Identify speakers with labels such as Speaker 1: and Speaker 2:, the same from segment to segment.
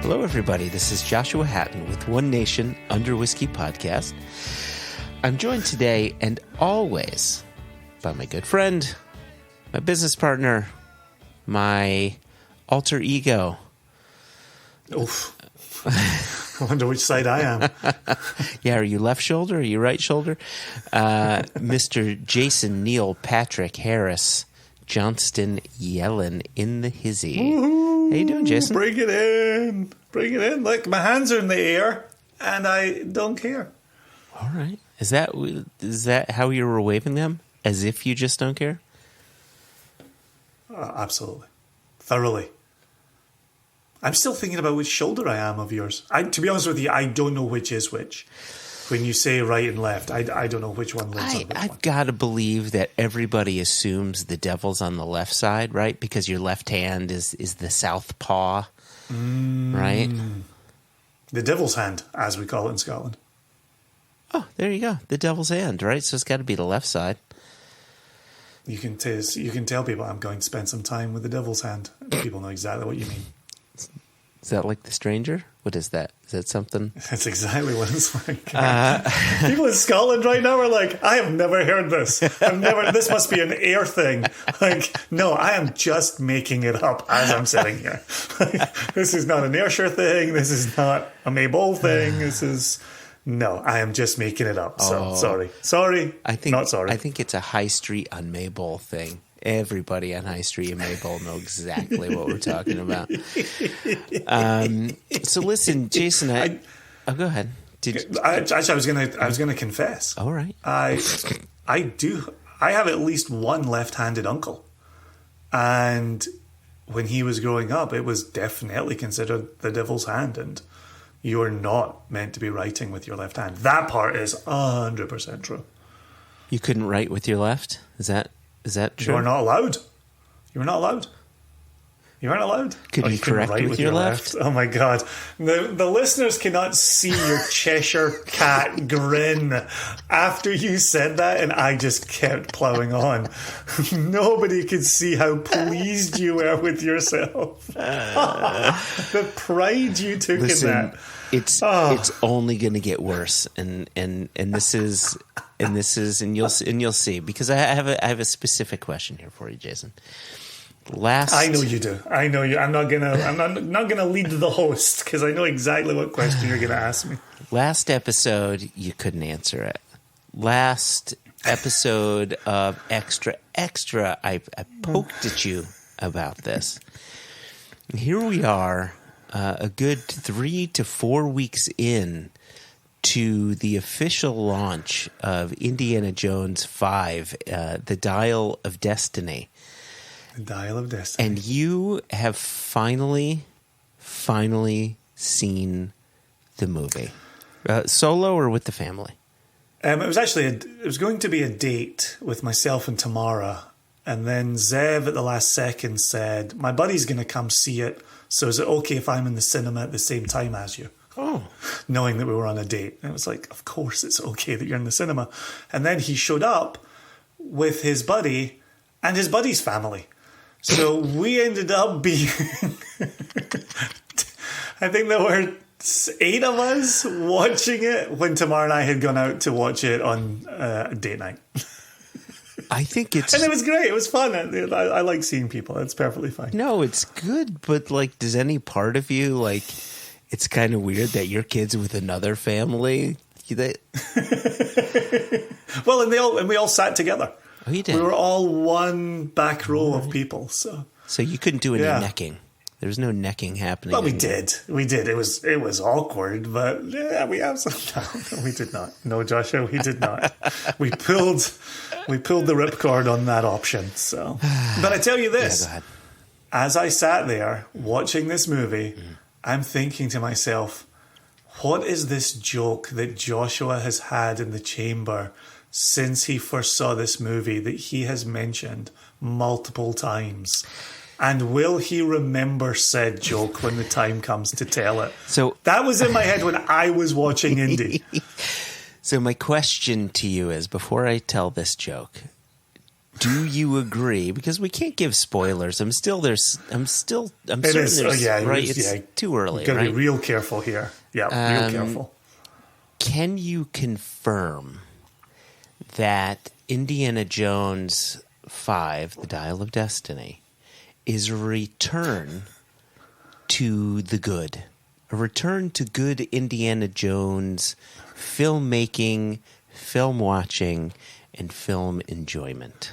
Speaker 1: Hello, everybody. This is Joshua Hatton with One Nation Under Whiskey podcast. I'm joined today and always by my good friend, my business partner, my alter ego.
Speaker 2: Oof. I wonder which side I am.
Speaker 1: Yeah, are you left shoulder? Are you right shoulder? Mr. Jason Neil Patrick Harris Johnston Yellen in the hizzy.
Speaker 2: Woo-hoo.
Speaker 1: How you doing, Jason?
Speaker 2: Bring it in. Bring it in. Look, my hands are in the air, and I don't care.
Speaker 1: All right. Is that how you were waving them? As if you just don't care?
Speaker 2: Absolutely. Thoroughly. I'm still thinking about which shoulder I am of yours. To be honest with you, I don't know which is which. When you say right and left, I don't know which one lives on which one.
Speaker 1: I've got to believe that everybody assumes the devil's on the left side, right? Because your left hand is the south paw, right?
Speaker 2: The devil's hand, as we call it in Scotland.
Speaker 1: Oh, there you go. The devil's hand, right? So it's got to be the left side.
Speaker 2: You can tell people I'm going to spend some time with the devil's hand. People know exactly what you mean.
Speaker 1: Is that like The Stranger? What is that? Is that something?
Speaker 2: That's exactly what it's like. People in Scotland right now are like, I have never heard this. This must be an Air thing. Like, no, I am just making it up as I'm sitting here. This is not an Ayrshire thing. This is not a Maybole thing. No, I am just making it up. So sorry. Not sorry.
Speaker 1: I think it's a High Street on Maybole thing. Everybody on High Street in Maybole know exactly what we're talking about. So listen, Jason, go ahead.
Speaker 2: I was gonna confess.
Speaker 1: All right.
Speaker 2: I have at least one left-handed uncle, and when he was growing up, it was definitely considered the devil's hand, and you're not meant to be writing with your left hand. That part is 100% true.
Speaker 1: You couldn't write with your left? Is that true?
Speaker 2: You're not allowed. You were not allowed. You weren't allowed.
Speaker 1: Could you correct with your left?
Speaker 2: Oh my God. The listeners cannot see your Cheshire cat grin after you said that, and I just kept plowing on. Nobody could see how pleased you were with yourself. The pride you took in that.
Speaker 1: It's only going to get worse, and you'll see, because I have a specific question here for you, Jason.
Speaker 2: I know you do. I know you. I'm not gonna lead the host because I know exactly what question you're gonna ask me.
Speaker 1: Last episode, you couldn't answer it. Last episode of Extra, I poked at you about this. And here we are. A good 3 to 4 weeks in to the official launch of Indiana Jones 5, The Dial of Destiny.
Speaker 2: The Dial of Destiny.
Speaker 1: And you have finally seen the movie. Solo or with the family?
Speaker 2: It was going to be a date with myself and Tamara. And then Zev at the last second said, my buddy's going to come see it. So is it okay if I'm in the cinema at the same time as you?
Speaker 1: Oh.
Speaker 2: Knowing that we were on a date. And it was like, of course it's okay that you're in the cinema. And then he showed up with his buddy and his buddy's family. So we ended up being... I think there were 8 of us watching it when Tamara and I had gone out to watch it on a date night.
Speaker 1: I think it's...
Speaker 2: And it was great. It was fun. I like seeing people. It's perfectly fine.
Speaker 1: No, it's good. But, like, does any part of you, like, it's kind of weird that your kid's with another family?
Speaker 2: Well, and we all sat together.
Speaker 1: Oh, you did?
Speaker 2: We were all one back row of people. So
Speaker 1: you couldn't do any necking. There was no necking happening.
Speaker 2: Well, we did. It was awkward, but yeah, we have some. No, we did not. No, Joshua, we did not. We pulled the ripcord on that option. So, but I tell you this:
Speaker 1: go ahead.
Speaker 2: As I sat there watching this movie, I'm thinking to myself, what is this joke that Joshua has had in the chamber since he first saw this movie that he has mentioned multiple times? And will he remember said joke when the time comes to tell it? So that was in my head when I was watching Indy.
Speaker 1: So my question to you is, before I tell this joke, Do you agree? Because we can't give spoilers. I'm certain there's right. It's too early.
Speaker 2: You've got to
Speaker 1: right?
Speaker 2: be real careful here. Yeah, real careful.
Speaker 1: Can you confirm that Indiana Jones 5, The Dial of Destiny, is a return to the good? A return to good Indiana Jones filmmaking, film watching, and film enjoyment?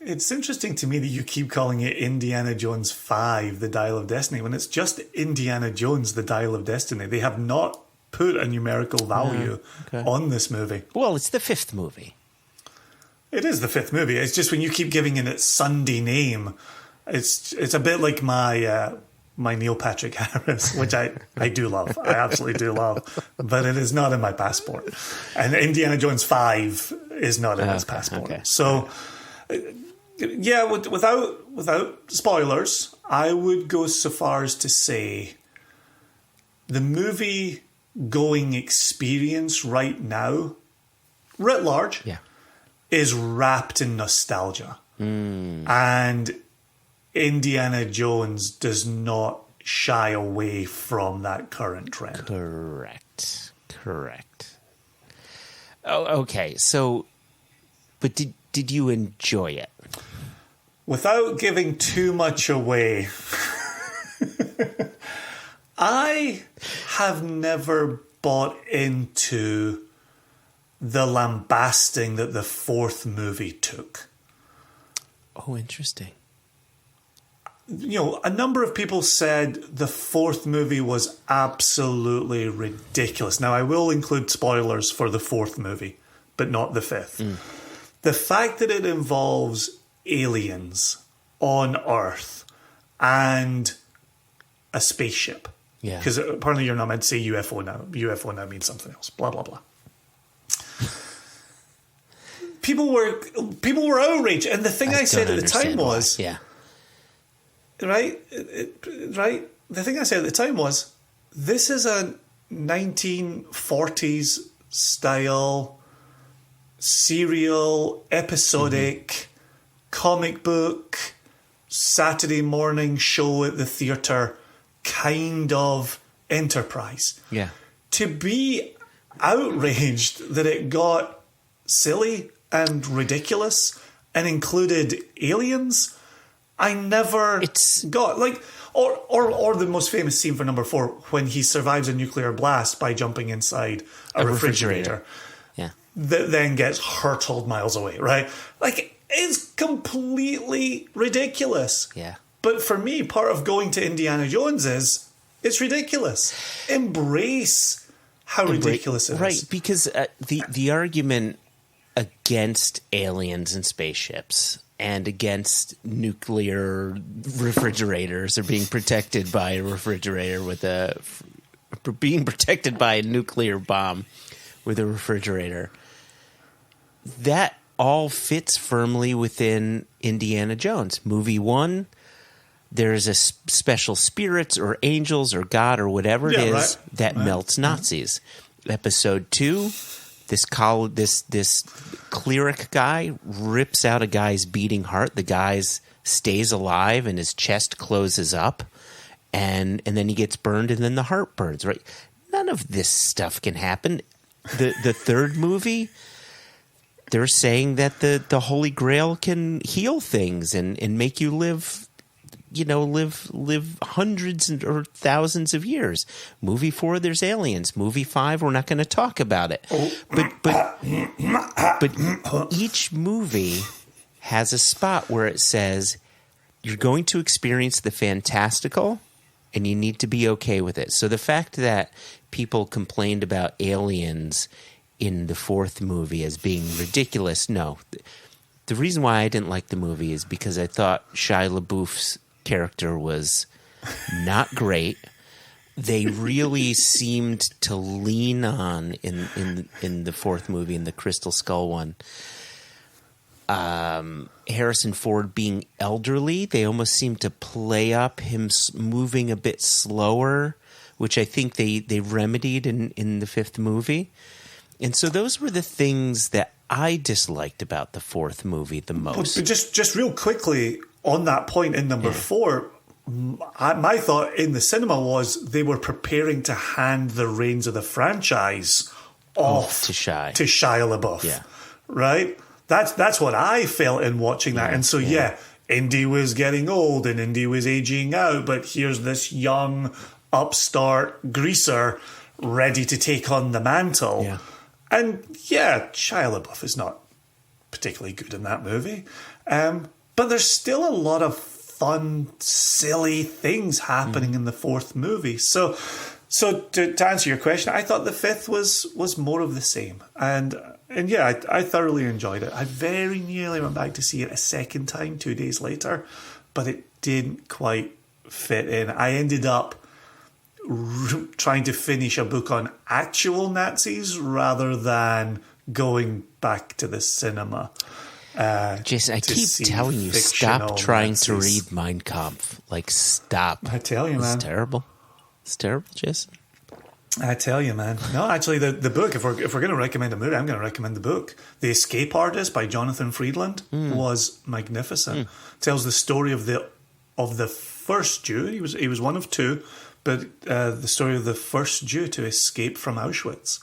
Speaker 2: It's interesting to me that you keep calling it Indiana Jones 5, The Dial of Destiny, when it's just Indiana Jones, The Dial of Destiny. They have not put a numerical value on this movie.
Speaker 1: Well, it's the fifth movie.
Speaker 2: It is the fifth movie. It's just when you keep giving it its Sunday name, it's a bit like my Neil Patrick Harris, which I do love. I absolutely do love. But it is not in my passport. And Indiana Jones 5 is not in his passport.
Speaker 1: Okay.
Speaker 2: So... yeah, without spoilers, I would go so far as to say the movie going experience right now, writ large, is wrapped in nostalgia. And Indiana Jones does not shy away from that current trend.
Speaker 1: Correct. Oh, okay. So, but did you enjoy it?
Speaker 2: Without giving too much away, I have never bought into the lambasting that the fourth movie took.
Speaker 1: Oh, interesting.
Speaker 2: You know, a number of people said the fourth movie was absolutely ridiculous. Now, I will include spoilers for the fourth movie, but not the fifth. The fact that it involves aliens on Earth and a spaceship.
Speaker 1: Yeah.
Speaker 2: Because apparently you're not meant to say UFO now. UFO now means something else. Blah, blah, blah. People were outraged. And the thing I said at the time was...
Speaker 1: Yeah.
Speaker 2: Right? Right? The thing I said at the time was, this is a 1940s style serial, episodic, comic book, Saturday morning show at the theatre kind of enterprise.
Speaker 1: Yeah.
Speaker 2: To be outraged that it got silly and ridiculous and included aliens, I never got. Like, or the most famous scene for number 4, when he survives a nuclear blast by jumping inside a refrigerator.
Speaker 1: Yeah.
Speaker 2: That then gets hurtled miles away, right? Like, it's completely ridiculous.
Speaker 1: Yeah.
Speaker 2: But for me, part of going to Indiana Jones is it's ridiculous. Embrace how ridiculous it is.
Speaker 1: Right, because the argument against aliens and spaceships and against nuclear refrigerators or being protected by a refrigerator being protected by a nuclear bomb with a refrigerator, that all fits firmly within Indiana Jones. Movie 1, there's a special spirits or angels or God or whatever it is that melts Nazis. Episode 2, this cleric guy rips out a guy's beating heart. The guy stays alive and his chest closes up, and then he gets burned, and then the heart burns. Right? None of this stuff can happen. The third movie, they're saying that the Holy Grail can heal things and make you live hundreds or thousands of years. Movie 4, there's aliens. Movie 5, we're not going to talk about it. But each movie has a spot where it says you're going to experience the fantastical and you need to be okay with it. So the fact that people complained about aliens in the fourth movie as being ridiculous, no. The reason why I didn't like the movie is because I thought Shia LaBeouf's character was not great. They really seemed to lean on in the fourth movie, in the Crystal Skull one, Harrison Ford being elderly. They almost seemed to play up him moving a bit slower, which I think they remedied in the fifth movie. And so those were the things that I disliked about the fourth movie the most.
Speaker 2: But just real quickly on that point in number 4, my thought in the cinema was they were preparing to hand the reins of the franchise off
Speaker 1: to Shia
Speaker 2: LaBeouf.
Speaker 1: Yeah.
Speaker 2: Right? That's what I felt in watching that. And so, Indy was getting old and Indy was aging out, but here's this young upstart greaser ready to take on the mantle.
Speaker 1: Yeah.
Speaker 2: And Shia LaBeouf is not particularly good in that movie. But there's still a lot of fun, silly things happening in the fourth movie. So to answer your question, I thought the fifth was more of the same. And I thoroughly enjoyed it. I very nearly went back to see it a second time 2 days later, but it didn't quite fit in. I ended up trying to finish a book on actual Nazis rather than going back to the cinema.
Speaker 1: Jason, I keep telling you, stop trying to read Mein Kampf. Like, stop.
Speaker 2: I tell you, man.
Speaker 1: It's terrible. It's terrible, Jason.
Speaker 2: I tell you, man. No, actually, the book, if we're going to recommend a movie, I'm going to recommend the book. The Escape Artist by Jonathan Friedland was magnificent. Tells the story of the first Jew. He was one of two, but the story of the first Jew to escape from Auschwitz.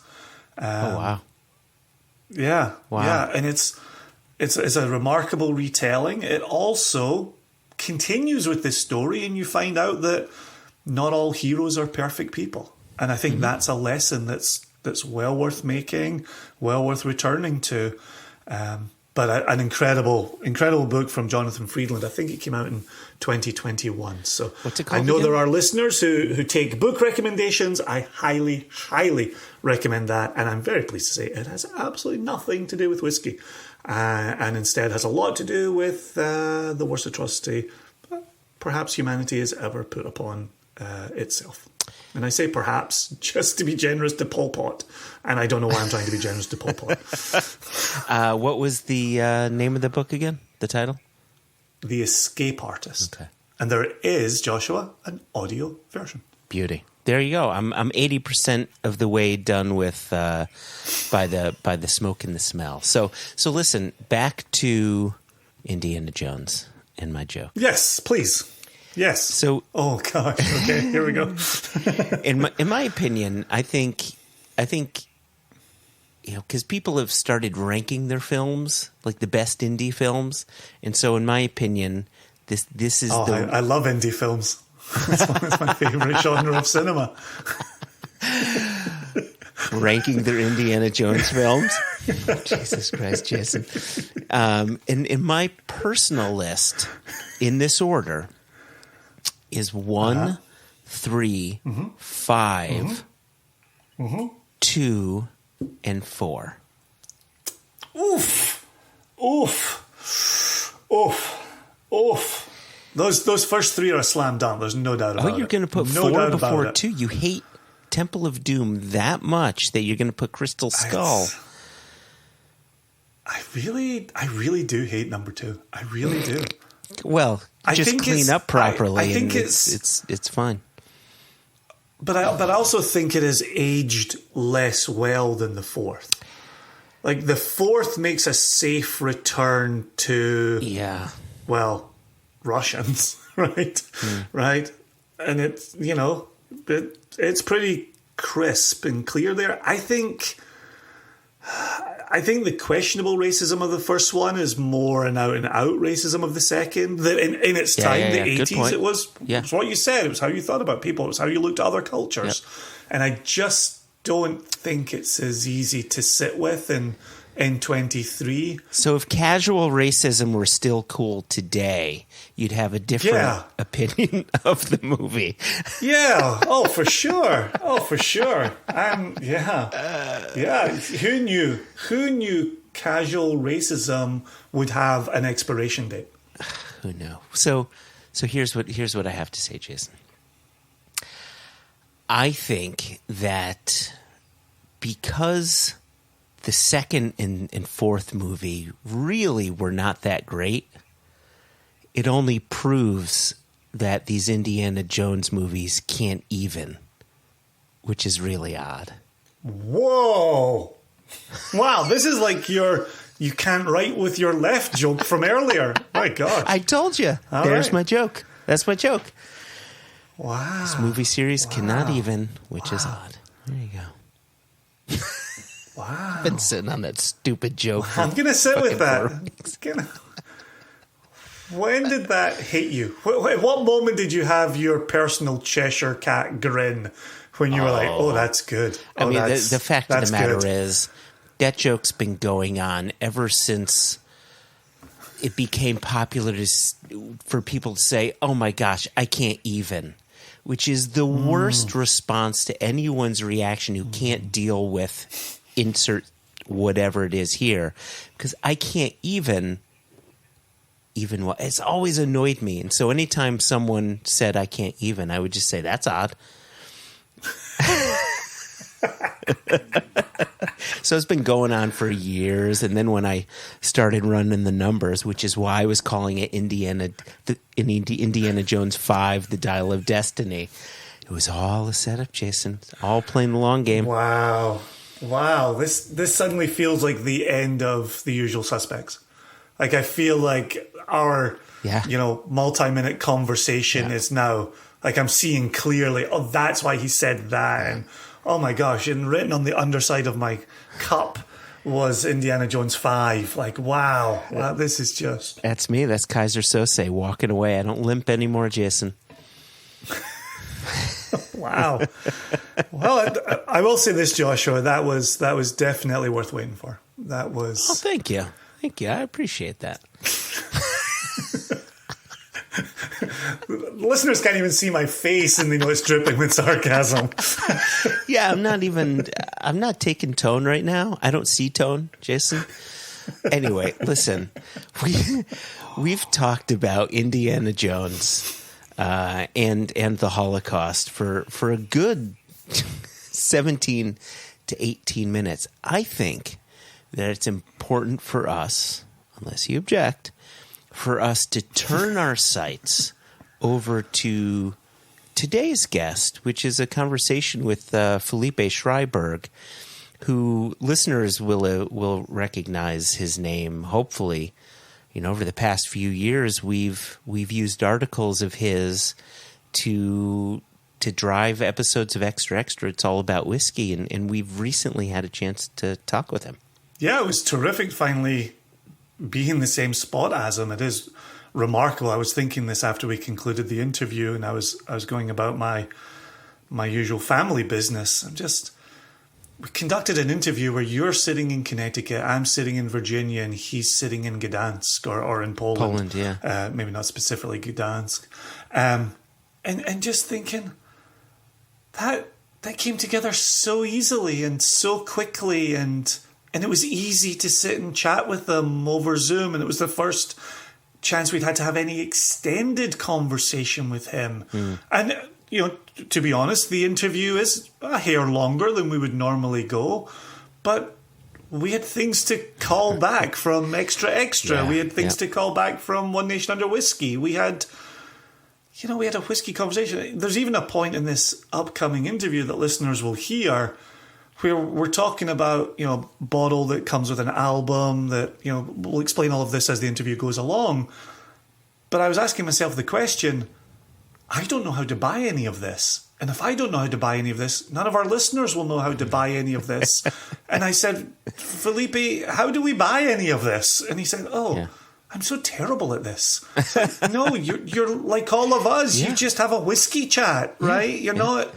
Speaker 1: Oh, wow.
Speaker 2: Yeah.
Speaker 1: Wow.
Speaker 2: Yeah, and it's a remarkable retelling. It also continues with this story, and you find out that not all heroes are perfect people. And I think that's a lesson that's well worth making, well worth returning to. But an incredible book from Jonathan Friedland. I think it came out in 2021. So
Speaker 1: what's it called
Speaker 2: I know
Speaker 1: again?
Speaker 2: there are listeners who take book recommendations. I highly, highly recommend that. And I'm very pleased to say it has absolutely nothing to do with whiskey. And instead has a lot to do with the worst atrocity perhaps humanity has ever put upon itself. And I say perhaps just to be generous to Pol Pot. And I don't know why I'm trying to be generous to Pol Pot.
Speaker 1: What was the name of the book again? The title?
Speaker 2: The Escape Artist. Okay. And there is, Joshua, an audio version.
Speaker 1: Beauty. There you go. I'm 80% of the way done with by the smoke and the smell. So listen, back to Indiana Jones and my joke.
Speaker 2: Yes, please. Yes.
Speaker 1: So,
Speaker 2: oh gosh. Okay, here we go.
Speaker 1: in my opinion, I think because people have started ranking their films, like the best indie films, and so in my opinion, this is
Speaker 2: I love indie films. It's my favorite genre of cinema.
Speaker 1: Ranking their Indiana Jones films. Jesus Christ, Jason. In my personal list, in this order, is 1, 3, 5, 2, and 4.
Speaker 2: Oof. Those first three are a slam dunk. There's no doubt about it.
Speaker 1: Oh, you're going to put 4 before 2? You hate Temple of Doom that much that you're going to put Crystal Skull.
Speaker 2: I really do hate number 2. I really do.
Speaker 1: Well, just clean up properly. I think it's fine.
Speaker 2: But I also think it has aged less well than the fourth. Like the fourth makes a safe return to Russians, right? Right? And it's it's pretty crisp and clear there. I think the questionable racism of the first one is more an out-and-out racism of the second. That in its time, the 80s, it was what you said. It was how you thought about people. It was how you looked at other cultures. Yep. And I just don't think it's as easy to sit with in 23.
Speaker 1: So if casual racism were still cool today, you'd have a different opinion of the movie.
Speaker 2: Yeah. Oh, for sure. Who knew casual racism would have an expiration date?
Speaker 1: Who knew? So here's what I have to say, Jason. I think that because the second and fourth movie really were not that great, it only proves that these Indiana Jones movies can't even, which is really odd.
Speaker 2: Whoa! Wow, this is like you can't write with your left joke from earlier. My God.
Speaker 1: I told you. There's my joke. That's my joke.
Speaker 2: Wow.
Speaker 1: This movie series cannot even, which is odd. There you go.
Speaker 2: Wow.
Speaker 1: I've been sitting on that stupid joke.
Speaker 2: I'm going to sit with that.
Speaker 1: 4 weeks.
Speaker 2: When did that hit you? At what moment did you have your personal Cheshire cat grin when you were like, oh, that's good?
Speaker 1: I mean, the fact of the matter is that joke's been going on ever since it became popular for people to say, oh my gosh, I can't even, which is the worst response to anyone's reaction who can't deal with insert whatever it is here. Because I can't even what it's always annoyed me. And so anytime someone said I can't even, I would just say, that's odd. So it's been going on for years. And then when I started running the numbers, which is why I was calling it Indiana Jones 5, The Dial of Destiny, it was all a setup, Jason. All playing the long game.
Speaker 2: Wow. This suddenly feels like the end of The Usual Suspects. Like, I feel like our, multi-minute conversation is now, like, I'm seeing clearly, oh, that's why he said that. And, oh my gosh, and written on the underside of my cup was Indiana Jones 5. Like, wow, this is just...
Speaker 1: That's me. That's Kaiser Sose walking away. I don't limp anymore, Jason.
Speaker 2: Wow. Well, I will say this, Joshua, that was definitely worth waiting for. That was...
Speaker 1: Oh, thank you. Thank you. I appreciate that.
Speaker 2: Listeners can't even see my face and they know it's dripping with sarcasm.
Speaker 1: Yeah, I'm not taking tone right now. I don't see tone, Jason. Anyway, listen, we've talked about Indiana Jones and the Holocaust for a good 17 to 18 minutes. I think that it's important for us, unless you object, for us to turn our sights over to today's guest, which is a conversation with Felipe Schrieberg, who listeners will recognize his name. Hopefully, over the past few years, we've used articles of his to drive episodes of Extra Extra. It's all about whiskey, and we've recently had a chance to talk with him.
Speaker 2: Yeah, it was terrific finally be in the same spot as him. It is remarkable. I was thinking this after we concluded the interview, and I was going about my usual family business. We conducted an interview where you're sitting in Connecticut, I'm sitting in Virginia, and he's sitting in Gdansk or in Poland.
Speaker 1: Poland, yeah.
Speaker 2: Maybe not specifically Gdansk. And just thinking that came together so easily and so quickly, and it was easy to sit and chat with them over Zoom, and it was the first chance we'd had to have any extended conversation with him. And, to be honest, the interview is a hair longer than we would normally go, but we had things to call back from Extra Extra. We had things to call back from One Nation Under Whiskey. We had a whiskey conversation. There's even a point in this upcoming interview that listeners will hear where we're talking about, bottle that comes with an album that, we'll explain all of this as the interview goes along. But I was asking myself the question, I don't know how to buy any of this. And if I don't know how to buy any of this, none of our listeners will know how to buy any of this. And I said, Felipe, how do we buy any of this? And he said, I'm so terrible at this. No, you're like all of us. You just have a whiskey chat, right? You're not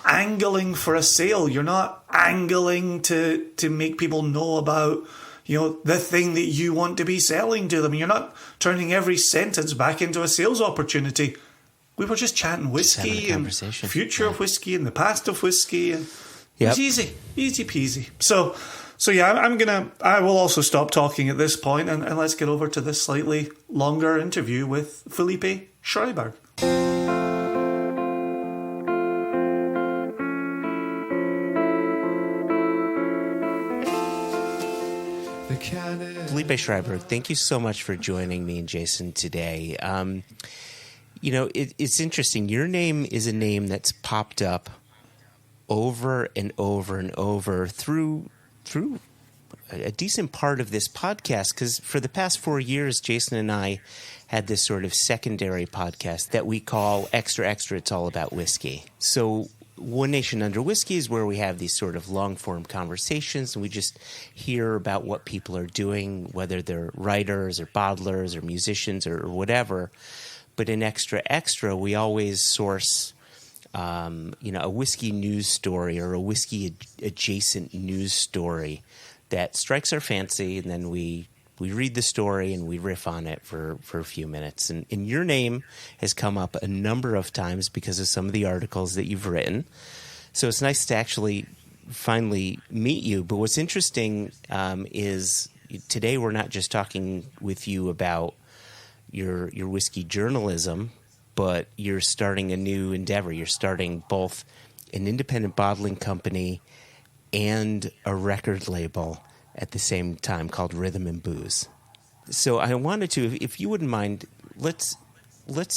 Speaker 2: angling for a sale. You're not angling to make people know about, the thing that you want to be selling to them. You're not turning every sentence back into a sales opportunity. We were just chatting whiskey and future of whiskey and the past of whiskey. And it was easy peasy. So I will also stop talking at this point and let's get over to this slightly longer interview with Felipe Schrieberg.
Speaker 1: Felipe Schrieberg, thank you so much for joining me and Jason today. It's interesting. Your name is a name that's popped up over and over and over through through a decent part of this podcast, because for the past 4 years, Jason and I had this sort of secondary podcast that we call Extra Extra, It's All About Whiskey. So One Nation Under Whiskey is where we have these sort of long-form conversations, and we just hear about what people are doing, whether they're writers or bottlers or musicians or whatever. But in Extra Extra, we always source a whiskey news story or a whiskey adjacent news story that strikes our fancy, and then we read the story and we riff on it for a few minutes. And your name has come up a number of times because of some of the articles that you've written. So it's nice to actually finally meet you. But what's interesting is today we're not just talking with you about your whiskey journalism, but you're starting a new endeavor. You're starting both an independent bottling company and a record label at the same time called Rhythm and Booze. So I wanted to, if you wouldn't mind, let's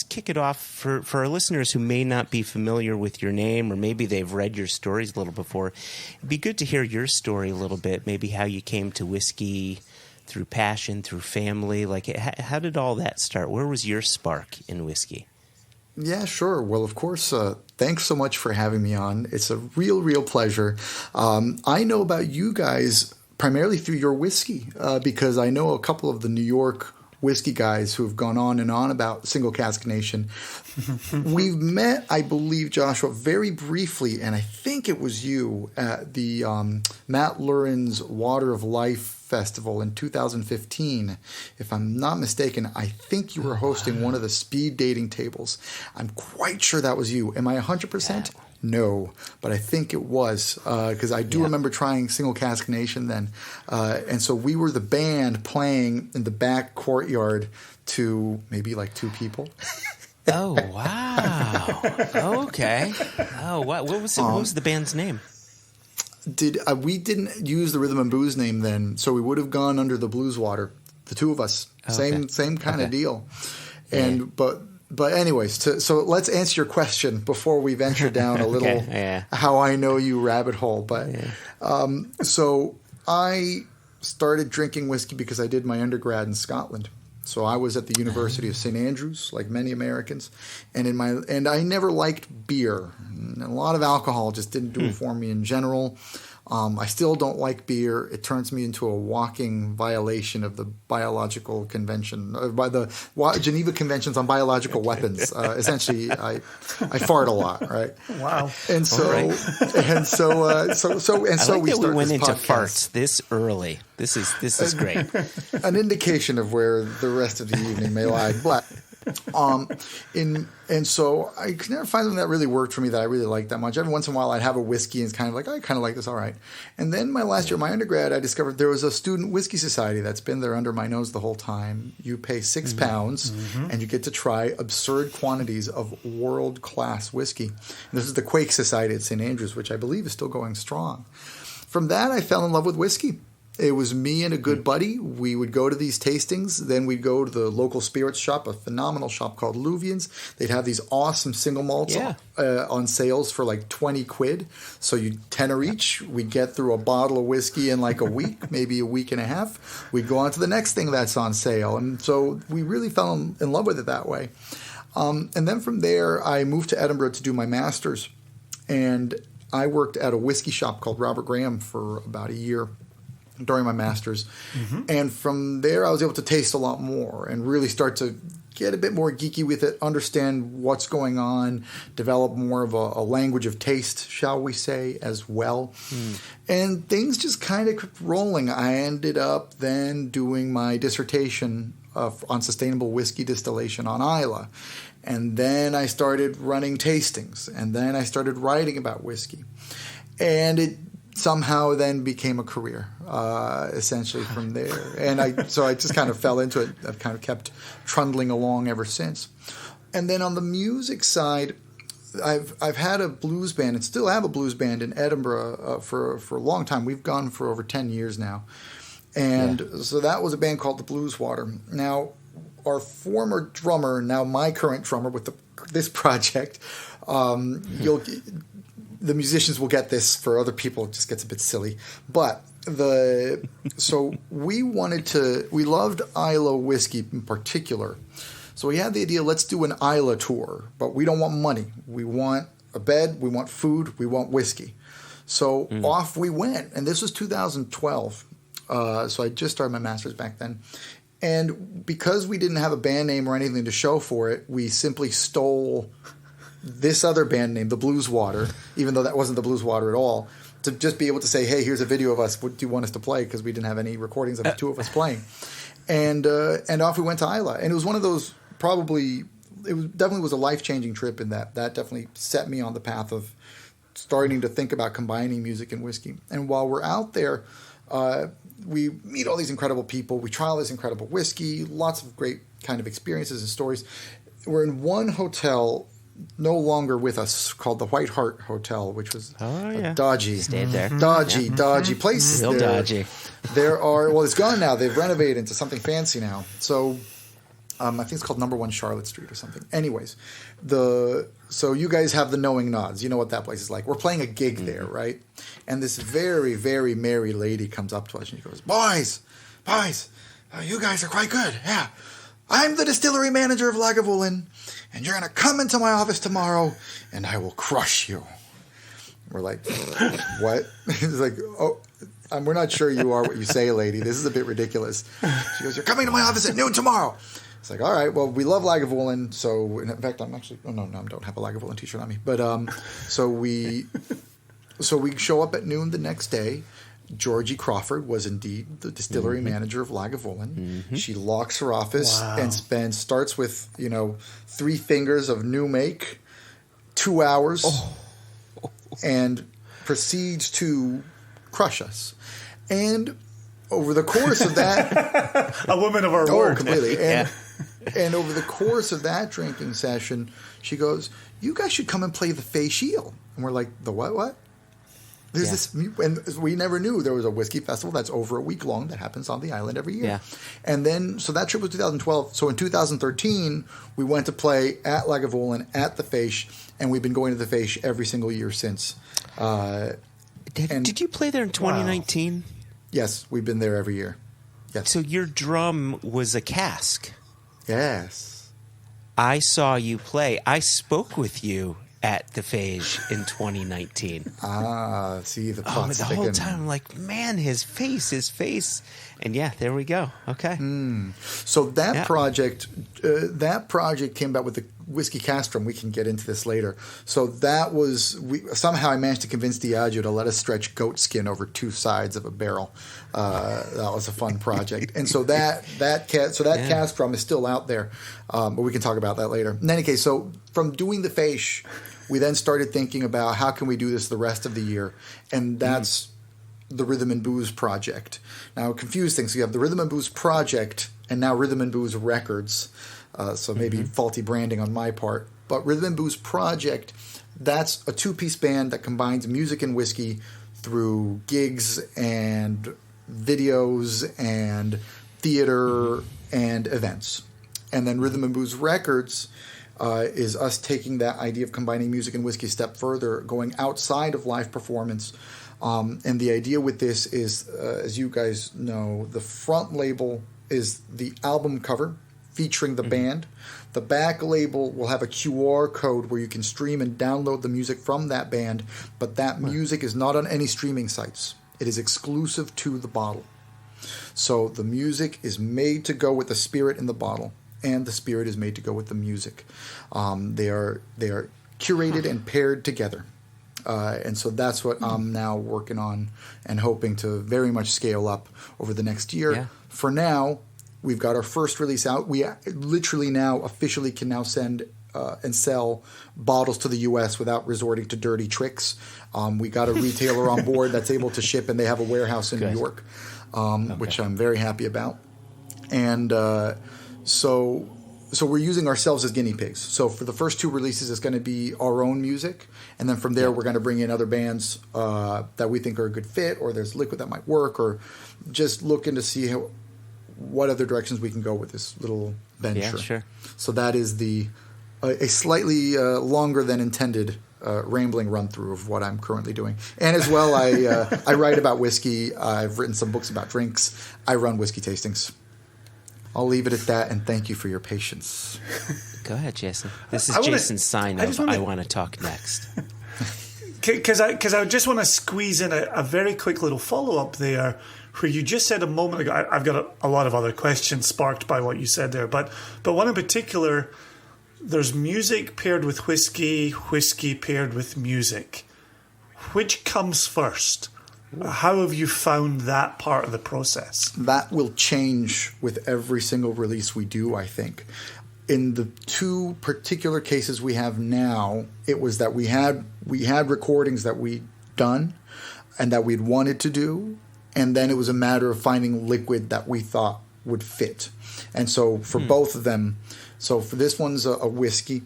Speaker 1: kick it off for our listeners who may not be familiar with your name, or maybe they've read your stories a little before. It'd be good to hear your story a little bit, maybe how you came to whiskey through passion, through family. Like, how did all that start? Where was your spark in whiskey?
Speaker 3: Yeah, sure. Well, of course, thanks so much for having me on. It's a real pleasure. I know about you guys primarily through your whiskey because I know a couple of the New York whiskey guys who have gone on and on about single cask nation. We've met, I believe, Joshua, very briefly, and I think it was you at the Matt Lurin's Water of Life Festival in 2015. If I'm not mistaken, I think you were hosting one of the speed dating tables. I'm quite sure that was you. Am I 100%? No, but I think it was because I do remember trying Single Cask Nation then. And so we were the band playing in the back courtyard to maybe like 2 people.
Speaker 1: Oh, wow. Okay. Oh, wow. What was the band's name?
Speaker 3: We didn't use the Rhythm and Booze name then, so we would have gone under the Blues Water, the 2 of us.
Speaker 1: Okay.
Speaker 3: Same kind of deal. And But anyways, so let's answer your question before we venture down a little how I know you rabbit hole. But so I started drinking whiskey because I did my undergrad in Scotland. So I was at the University of St. Andrews, like many Americans, and I never liked beer. And a lot of alcohol just didn't do it for me in general. I still don't like beer. It turns me into a walking violation of the biological convention, by the Geneva Conventions on Biological Weapons. Essentially, I fart a lot, right?
Speaker 2: Wow.
Speaker 3: And so,
Speaker 1: right.
Speaker 3: so we
Speaker 1: went
Speaker 3: this
Speaker 1: into
Speaker 3: podcast.
Speaker 1: farts this early. This is great.
Speaker 3: An indication of where the rest of the evening may lie, but. And so I could never find something that really worked for me that I really liked that much. Every once in a while I'd have a whiskey and it's kind of like, I kind of like this, all right. And then my last year, my undergrad, I discovered there was a student whiskey society that's been there under my nose the whole time. You pay £6 and you get to try absurd quantities of world-class whiskey. And this is the Quake Society at St. Andrews, which I believe is still going strong. From that, I fell in love with whiskey. It was me and a good buddy. We would go to these tastings. Then we'd go to the local spirits shop, a phenomenal shop called Luvian's. They'd have these awesome single malts on sales for like 20 quid. So you tenner each. We'd get through a bottle of whiskey in like a week, maybe a week and a half. We'd go on to the next thing that's on sale. And so we really fell in love with it that way. And then from there, I moved to Edinburgh to do my master's. And I worked at a whiskey shop called Robert Graham for about a year during my master's. And from there, I was able to taste a lot more and really start to get a bit more geeky with it, understand what's going on, develop more of a language of taste, shall we say, as well. And things just kind of kept rolling. I ended up then doing my dissertation on sustainable whiskey distillation on Islay. And then I started running tastings. And then I started writing about whiskey. And it somehow then became a career, essentially from there. And so I just kind of fell into it. I've kind of kept trundling along ever since. And then on the music side, I've had a blues band and still have a blues band in Edinburgh for a long time. We've gone for over 10 years now. And so that was a band called the Blues Water. Now, our former drummer, now my current drummer with this project, the musicians will get this. For other people, it just gets a bit silly. But So we loved Isla whiskey in particular. So we had the idea, let's do an Isla tour, but we don't want money. We want a bed, we want food, we want whiskey. So off we went, and this was 2012. So I just started my master's back then. And because we didn't have a band name or anything to show for it, we simply stole this other band name, the Blues Water, even though that wasn't the Blues Water at all, to just be able to say, hey, here's a video of us. What do you want us to play? Because we didn't have any recordings of the two of us playing. And off we went to Isla. And it was one of those definitely was a life-changing trip in that definitely set me on the path of starting to think about combining music and whiskey. And while we're out there, we meet all these incredible people. We try all this incredible whiskey, lots of great kind of experiences and stories. We're in one hotel no longer with us called the White Hart Hotel, which was a dodgy,
Speaker 1: stayed there.
Speaker 3: Dodgy place.
Speaker 1: Real dodgy.
Speaker 3: It's gone now. They've renovated into something fancy now. So I think it's called Number 1 Charlotte Street or something. Anyways, so you guys have the knowing nods. You know what that place is like. We're playing a gig there, right? And this very, very merry lady comes up to us and she goes, Boys, you guys are quite good. Yeah. I'm the distillery manager of Lagavulin, and you're going to come into my office tomorrow, and I will crush you. We're like, what? It's like, we're not sure you are what you say, lady. This is a bit ridiculous. She goes, you're coming to my office at noon tomorrow. It's like, all right, well, we love Lagavulin. So, in fact, I'm actually, I don't have a Lagavulin t-shirt on me. But so we show up at noon the next day. Georgie Crawford was indeed the distillery manager of Lagavulin. Mm-hmm. She locks her office and starts with, 3 fingers of new make, 2 hours, and proceeds to crush us. And over the course of that...
Speaker 2: a woman of her word.
Speaker 3: Completely. And over the course of that drinking session, she goes, you guys should come and play the Fay Shield. And we're like, the what? There's this, and we never knew there was a whiskey festival that's over a week long that happens on the island every year. Yeah. And then, so that trip was 2012. So in 2013, we went to play at Lagavulin at the Fèche, and we've been going to the Fèche every single year since.
Speaker 1: Did you play there in 2019? Wow.
Speaker 3: Yes, we've been there every year. Yes.
Speaker 1: So your drum was a cask.
Speaker 3: Yes.
Speaker 1: I saw you play. I spoke with you at the Fèche in 2019.
Speaker 3: See the plot's
Speaker 1: the whole time I'm like, man, his face. And yeah, there we go. Okay.
Speaker 3: So that project came about with the whiskey castrum. We can get into this later. So that was somehow I managed to convince Diageo to let us stretch goat skin over 2 sides of a barrel. That was a fun project. And so that castrum is still out there, but we can talk about that later. In any case, so from doing the Fèche, we then started thinking about how can we do this the rest of the year, and that's the Rhythm and Booze Project. Now, confuse things. So you have the Rhythm and Booze Project and now Rhythm and Booze Records. So maybe faulty branding on my part. But Rhythm and Booze Project, that's a 2-piece band that combines music and whiskey through gigs and videos and theater and events. And then Rhythm and Booze Records is us taking that idea of combining music and whiskey a step further, going outside of live performance. And the idea with this is, as you guys know, the front label is the album cover featuring the band. The back label will have a QR code where you can stream and download the music from that band, but that music is not on any streaming sites. It is exclusive to the bottle. So the music is made to go with the spirit in the bottle, and the spirit is made to go with the music. They are curated and paired together. And so that's what I'm now working on and hoping to very much scale up over the next year. Yeah. For now, we've got our first release out. We literally now officially can now send and sell bottles to the U.S. without resorting to dirty tricks. We got a retailer on board that's able to ship, and they have a warehouse in New York, which I'm very happy about. And so we're using ourselves as guinea pigs. So for the first 2 releases, it's going to be our own music. And then from there, we're going to bring in other bands that we think are a good fit, or there's liquid that might work, or just looking to see what other directions we can go with this little venture.
Speaker 1: Yeah, sure.
Speaker 3: So that is a slightly longer than intended rambling run through of what I'm currently doing. And as well, I write about whiskey. I've written some books about drinks. I run whiskey tastings. I'll leave it at that, and thank you for your patience.
Speaker 1: Go ahead, Jason. This is Jason's sign of I want to talk next.
Speaker 2: Because I just want to squeeze in a very quick little follow-up there, where you just said a moment ago, I've got a lot of other questions sparked by what you said there, but one in particular, there's music paired with whiskey, whiskey paired with music. Which comes first? How have you found that part of the process? That
Speaker 3: will change with every single release we do, I think. In the two particular cases we have now, it was that we had recordings that we'd done and that we'd wanted to do, and then it was a matter of finding liquid that we thought would fit. And so for both of them, so for this one's a whiskey,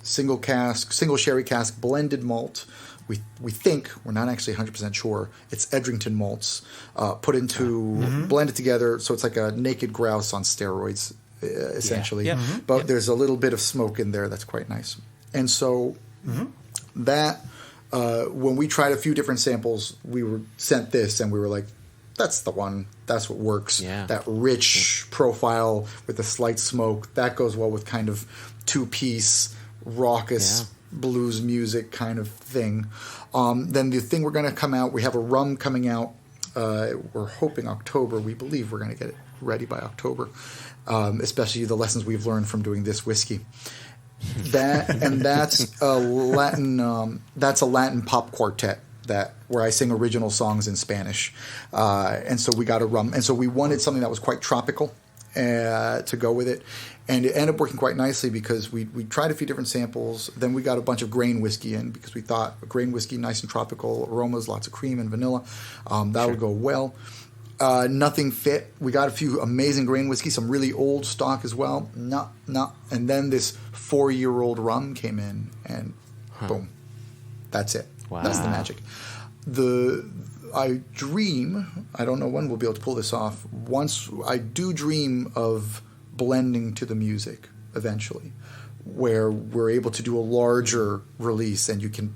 Speaker 3: single sherry cask, blended malt. We think, we're not actually 100% sure, it's Edrington malts put into, blended together, so it's like a naked grouse on steroids, essentially. Yeah. Yeah. But there's a little bit of smoke in there that's quite nice. And so that, when we tried a few different samples, we were sent this and we were like, that's the one. That's what works. Yeah. That rich profile with the slight smoke, that goes well with kind of two-piece, raucous blues music kind of thing. Then the thing we're going to come out, we have a rum coming out. We're hoping October. We believe we're going to get it ready by October, especially the lessons we've learned from doing this whiskey. That's a Latin pop quartet where I sing original songs in Spanish. And so we got a rum. And so we wanted something that was quite tropical to go with it. And it ended up working quite nicely because we tried a few different samples. Then we got a bunch of grain whiskey in because we thought a grain whiskey, nice and tropical aromas, lots of cream and vanilla. That would go well. Nothing fit. We got a few amazing grain whiskey, some really old stock as well. No. And then this 4-year-old rum came in and boom. That's it. Wow. That's the magic. I dream, I don't know when we'll be able to pull this off. Once I do dream of blending to the music eventually, where we're able to do a larger release and you can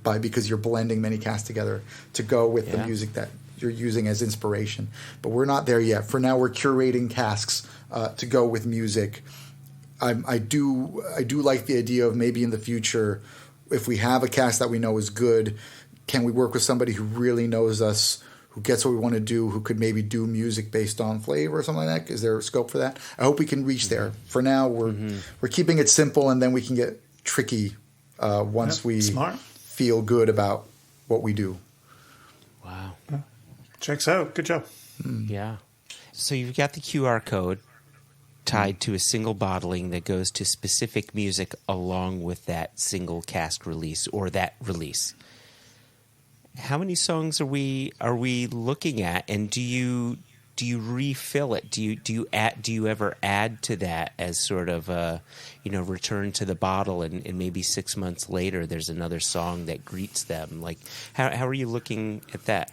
Speaker 3: buy, because you're blending many casks together to go with the music that you're using as inspiration. But we're not there yet. For now, we're curating casks to go with music. I do like the idea of maybe in the future, if we have a cask that we know is good, can we work with somebody who really knows us, who gets what we want to do, who could maybe do music based on flavor or something like that? Is there a scope for that? I hope we can reach there. For now, we're keeping it simple, and then we can get tricky once we feel good about what we do.
Speaker 1: Wow.
Speaker 2: Checks out. Good job.
Speaker 1: Yeah. So you've got the QR code tied to a single bottling that goes to specific music along with that single cask release or that release. How many songs are we looking at, and do you refill it? Do you ever add to that as sort of a return to the bottle, and maybe 6 months later there's another song that greets them? Like how are you looking at that?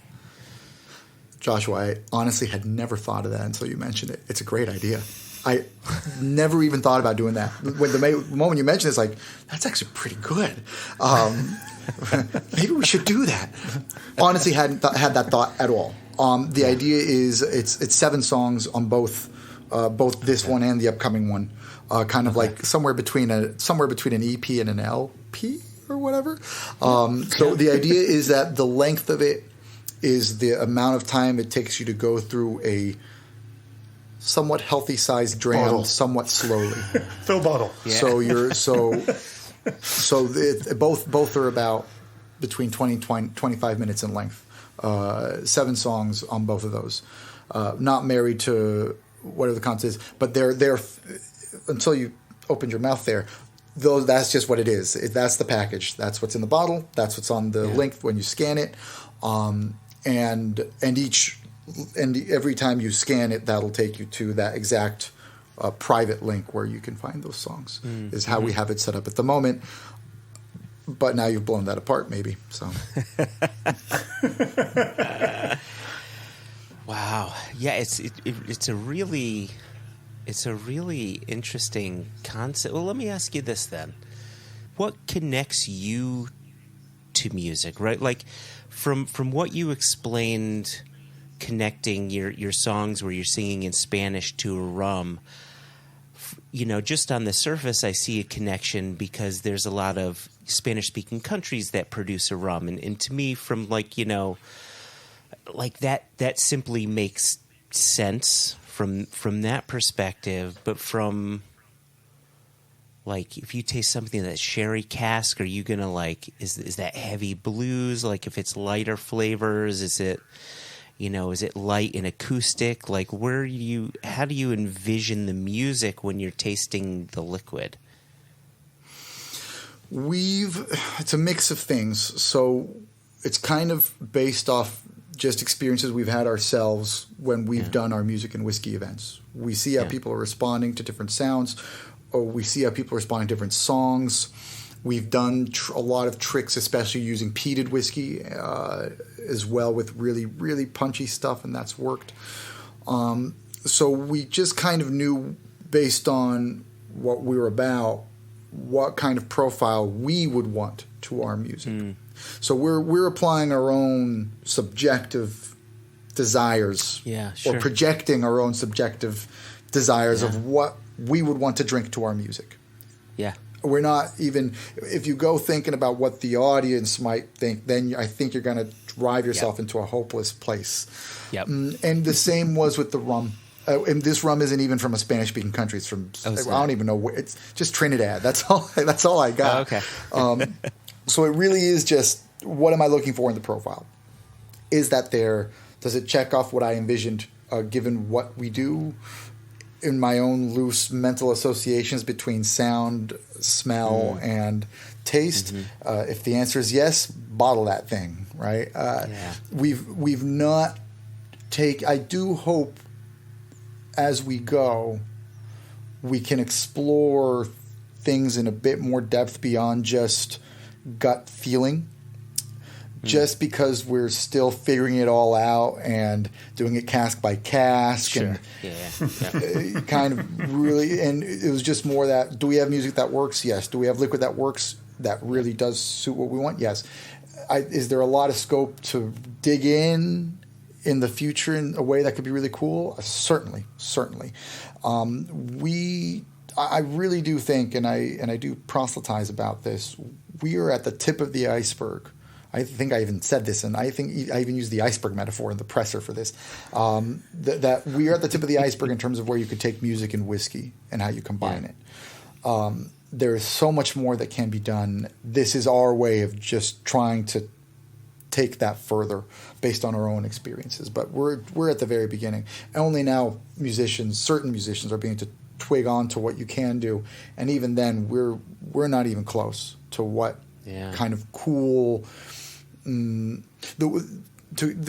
Speaker 3: Joshua, I honestly had never thought of that until you mentioned it. It's a great idea. I never even thought about doing that. When the moment you mentioned it, it's like, that's actually pretty good. Maybe we should do that. Honestly, hadn't had that thought at all. The idea is it's 7 songs on both this one and the upcoming one, kind of like somewhere between an EP and an LP or whatever. So the idea is that the length of it is the amount of time it takes you to go through a somewhat healthy sized dram bottle. Somewhat slowly.
Speaker 2: Fill bottle.
Speaker 3: Yeah. Both are about between 20 and 25 minutes in length. 7 songs on both of those. Not married to whatever the content is, but they're until you opened your mouth there. That's just what it is. That's the package. That's what's in the bottle. That's what's on the link when you scan it. And every time you scan it, that'll take you to that exact private link where you can find those songs. Is how we have it set up at the moment. But now you've blown that apart, maybe. So.
Speaker 1: Wow. Yeah, it's a really interesting concept. Well, let me ask you this then. what connects you to music, right? Like from what you explained, connecting your songs where you're singing in Spanish to a rum, just on the surface, I see a connection because there's a lot of Spanish-speaking countries that produce a rum, and to me, from like that simply makes sense from that perspective. But from like, if you taste something that's sherry cask, are you gonna like, is that heavy blues? Like, if it's lighter flavors, is it light and acoustic? Like, how do you envision the music when you're tasting the liquid?
Speaker 3: It's a mix of things. So it's kind of based off just experiences we've had ourselves when we've done our music and whiskey events. We see how people are responding to different sounds, or we see how people are responding to different songs. We've done a lot of tricks, especially using peated whiskey as well, with really, really punchy stuff, and that's worked. So we just kind of knew, based on what we were about, what kind of profile we would want to our music. So we're applying our own subjective desires, or projecting our own subjective desires of what we would want to drink to our music.
Speaker 1: Yeah.
Speaker 3: We're not even, if you go thinking about what the audience might think, then I think you're going to drive yourself into a hopeless place. Yep. And the same was with the rum. And this rum isn't even from a Spanish-speaking country. It's from, I don't even know where, it's just Trinidad. That's all I got.
Speaker 1: Oh, okay.
Speaker 3: So it really is just, what am I looking for in the profile? Is that there? Does it check off what I envisioned, given what we do? In my own loose mental associations between sound, smell, and taste. If the answer is yes, bottle that thing, right? We've not I do hope as we go, we can explore things in a bit more depth beyond just gut feeling. Just because we're still figuring it all out and doing it cask by cask, and kind of really, and it was just more that, do we have music that works? Yes. Do we have liquid that works, that really does suit what we want? Yes. Is there a lot of scope to dig in the future in a way that could be really cool? Certainly. I really do think, and I do proselytize about this, we are at the tip of the iceberg. I think I even said this, and I think I even used the iceberg metaphor in the presser for this, that we are at the tip of the iceberg in terms of where you could take music and whiskey and how you combine it. There is so much more that can be done. This is our way of just trying to take that further based on our own experiences. But we're at the very beginning. Only now certain musicians are beginning to twig on to what you can do, and even then we're not even close to what kind of cool the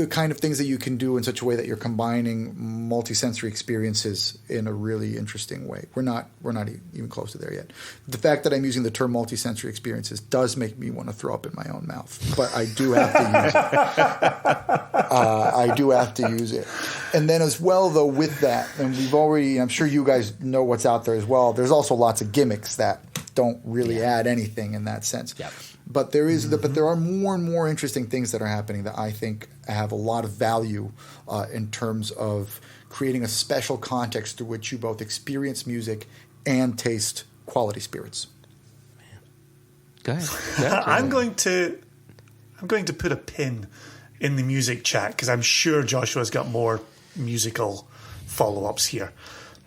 Speaker 3: kind of things that you can do in such a way that you're combining multisensory experiences in a really interesting way. We're not even close to there yet. The fact that I'm using the term multisensory experiences does make me want to throw up in my own mouth, but I do have to use it. I do have to use it. And then as well, though, with that, and I'm sure you guys know what's out there as well, there's also lots of gimmicks that don't really add anything in that sense. Yep. But there are more and more interesting things that are happening that I think have a lot of value in terms of creating a special context through which you both experience music and taste quality spirits.
Speaker 1: Go ahead.
Speaker 2: I'm going to put a pin in the music chat because I'm sure Joshua's got more musical follow-ups here.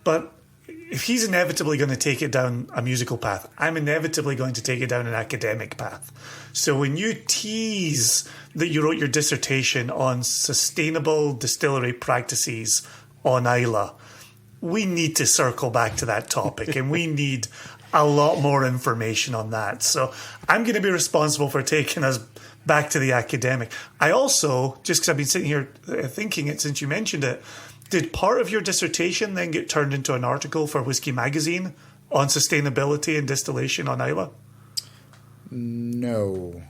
Speaker 2: But if he's inevitably going to take it down a musical path, I'm inevitably going to take it down an academic path. So when you tease that you wrote your dissertation on sustainable distillery practices on Islay, we need to circle back to that topic and we need a lot more information on that. So I'm going to be responsible for taking us back to the academic. I also, just because I've been sitting here thinking it since you mentioned it, did part of your dissertation then get turned into an article for Whisky Magazine on sustainability and distillation on Islay?
Speaker 3: No.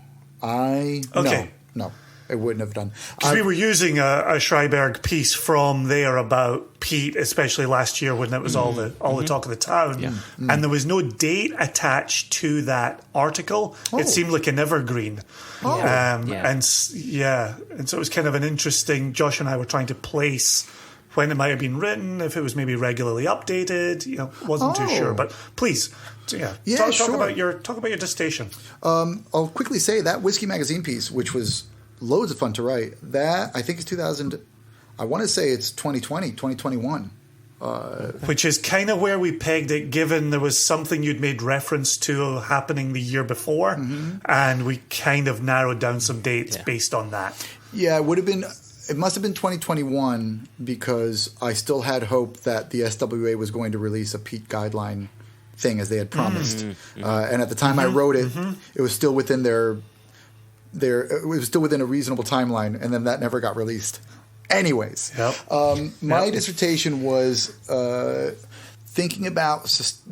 Speaker 2: Okay.
Speaker 3: No. it wouldn't have done.
Speaker 2: Because we were using a Schrieberg piece from there about peat, especially last year when it was all the talk of the town, and there was no date attached to that article. It seemed like an evergreen, and so it was kind of an interesting. Josh and I were trying to place when it might have been written, if it was maybe regularly updated. Wasn't too sure, but please. Talk about your dissertation.
Speaker 3: I'll quickly say that Whiskey magazine piece, which was loads of fun to write, that I think is 2000. I want to say it's 2020, 2021.
Speaker 2: Which is kind of where we pegged it, given there was something you'd made reference to happening the year before, and we kind of narrowed down some dates based on that.
Speaker 3: Yeah, it must have been 2021 because I still had hope that the SWA was going to release a peat guideline thing as they had promised. And at the time I wrote it, it was still within it was still within a reasonable timeline, and then that never got released. Anyways, my dissertation was thinking about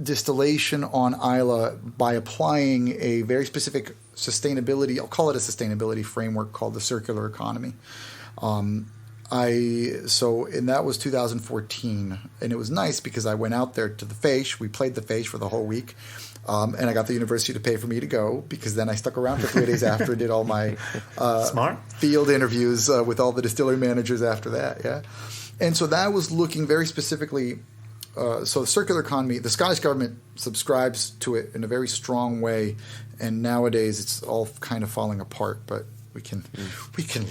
Speaker 3: distillation on Islay by applying a very specific sustainability, I'll call it a sustainability framework called the circular economy. And that was 2014, and it was nice because I went out there to the Fèis. We played the Fèis for the whole week, and I got the university to pay for me to go because then I stuck around for 3 days after and did all my
Speaker 2: smart
Speaker 3: field interviews with all the distillery managers after that. Yeah, and so that was looking very specifically. So the circular economy, the Scottish government subscribes to it in a very strong way, and nowadays it's all kind of falling apart, but we can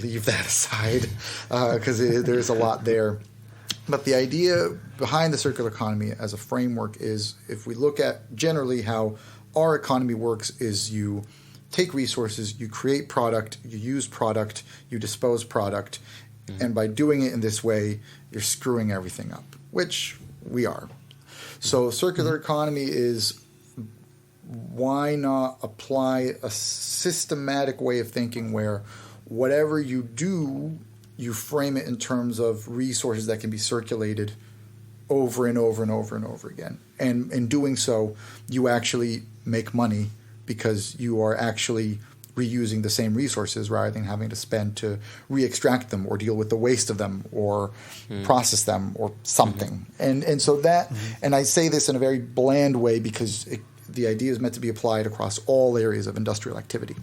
Speaker 3: leave that aside because there's a lot there. But the idea behind the circular economy as a framework is, if we look at generally how our economy works, is you take resources, you create product, you use product, you dispose product, and by doing it in this way, you're screwing everything up, which we are. So circular economy is, why not apply a systematic way of thinking where whatever you do, you frame it in terms of resources that can be circulated over and over and over and over again. And in doing so, you actually make money because you are actually reusing the same resources rather than having to spend to re-extract them or deal with the waste of them or process them or something. And so that, and I say this in a very bland way because the idea is meant to be applied across all areas of industrial activity.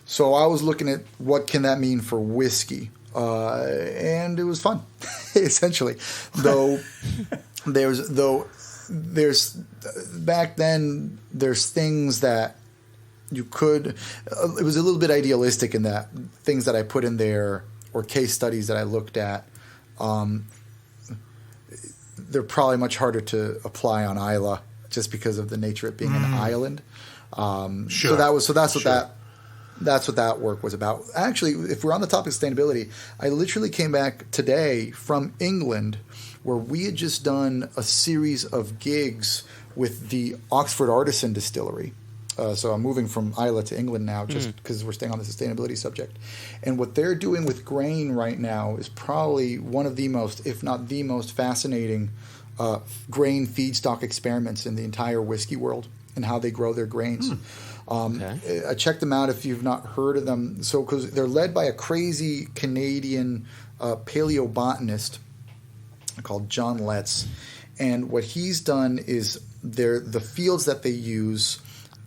Speaker 3: So I was looking at what can that mean for whiskey, and it was fun, essentially. There's back then there's things that you could. It was a little bit idealistic in that things that I put in there or case studies that I looked at. They're probably much harder to apply on Islay just because of the nature of it being an island. So that's what that work was about. Actually, if we're on the topic of sustainability, I literally came back today from England where we had just done a series of gigs with the Oxford Artisan Distillery. So I'm moving from Islay to England now just because we're staying on the sustainability subject. And what they're doing with grain right now is probably one of the most, if not the most fascinating grain feedstock experiments in the entire whiskey world and how they grow their grains. I checked them out if you've not heard of them. So because they're led by a crazy Canadian paleobotanist called John Letts. And what he's done is the fields that they use,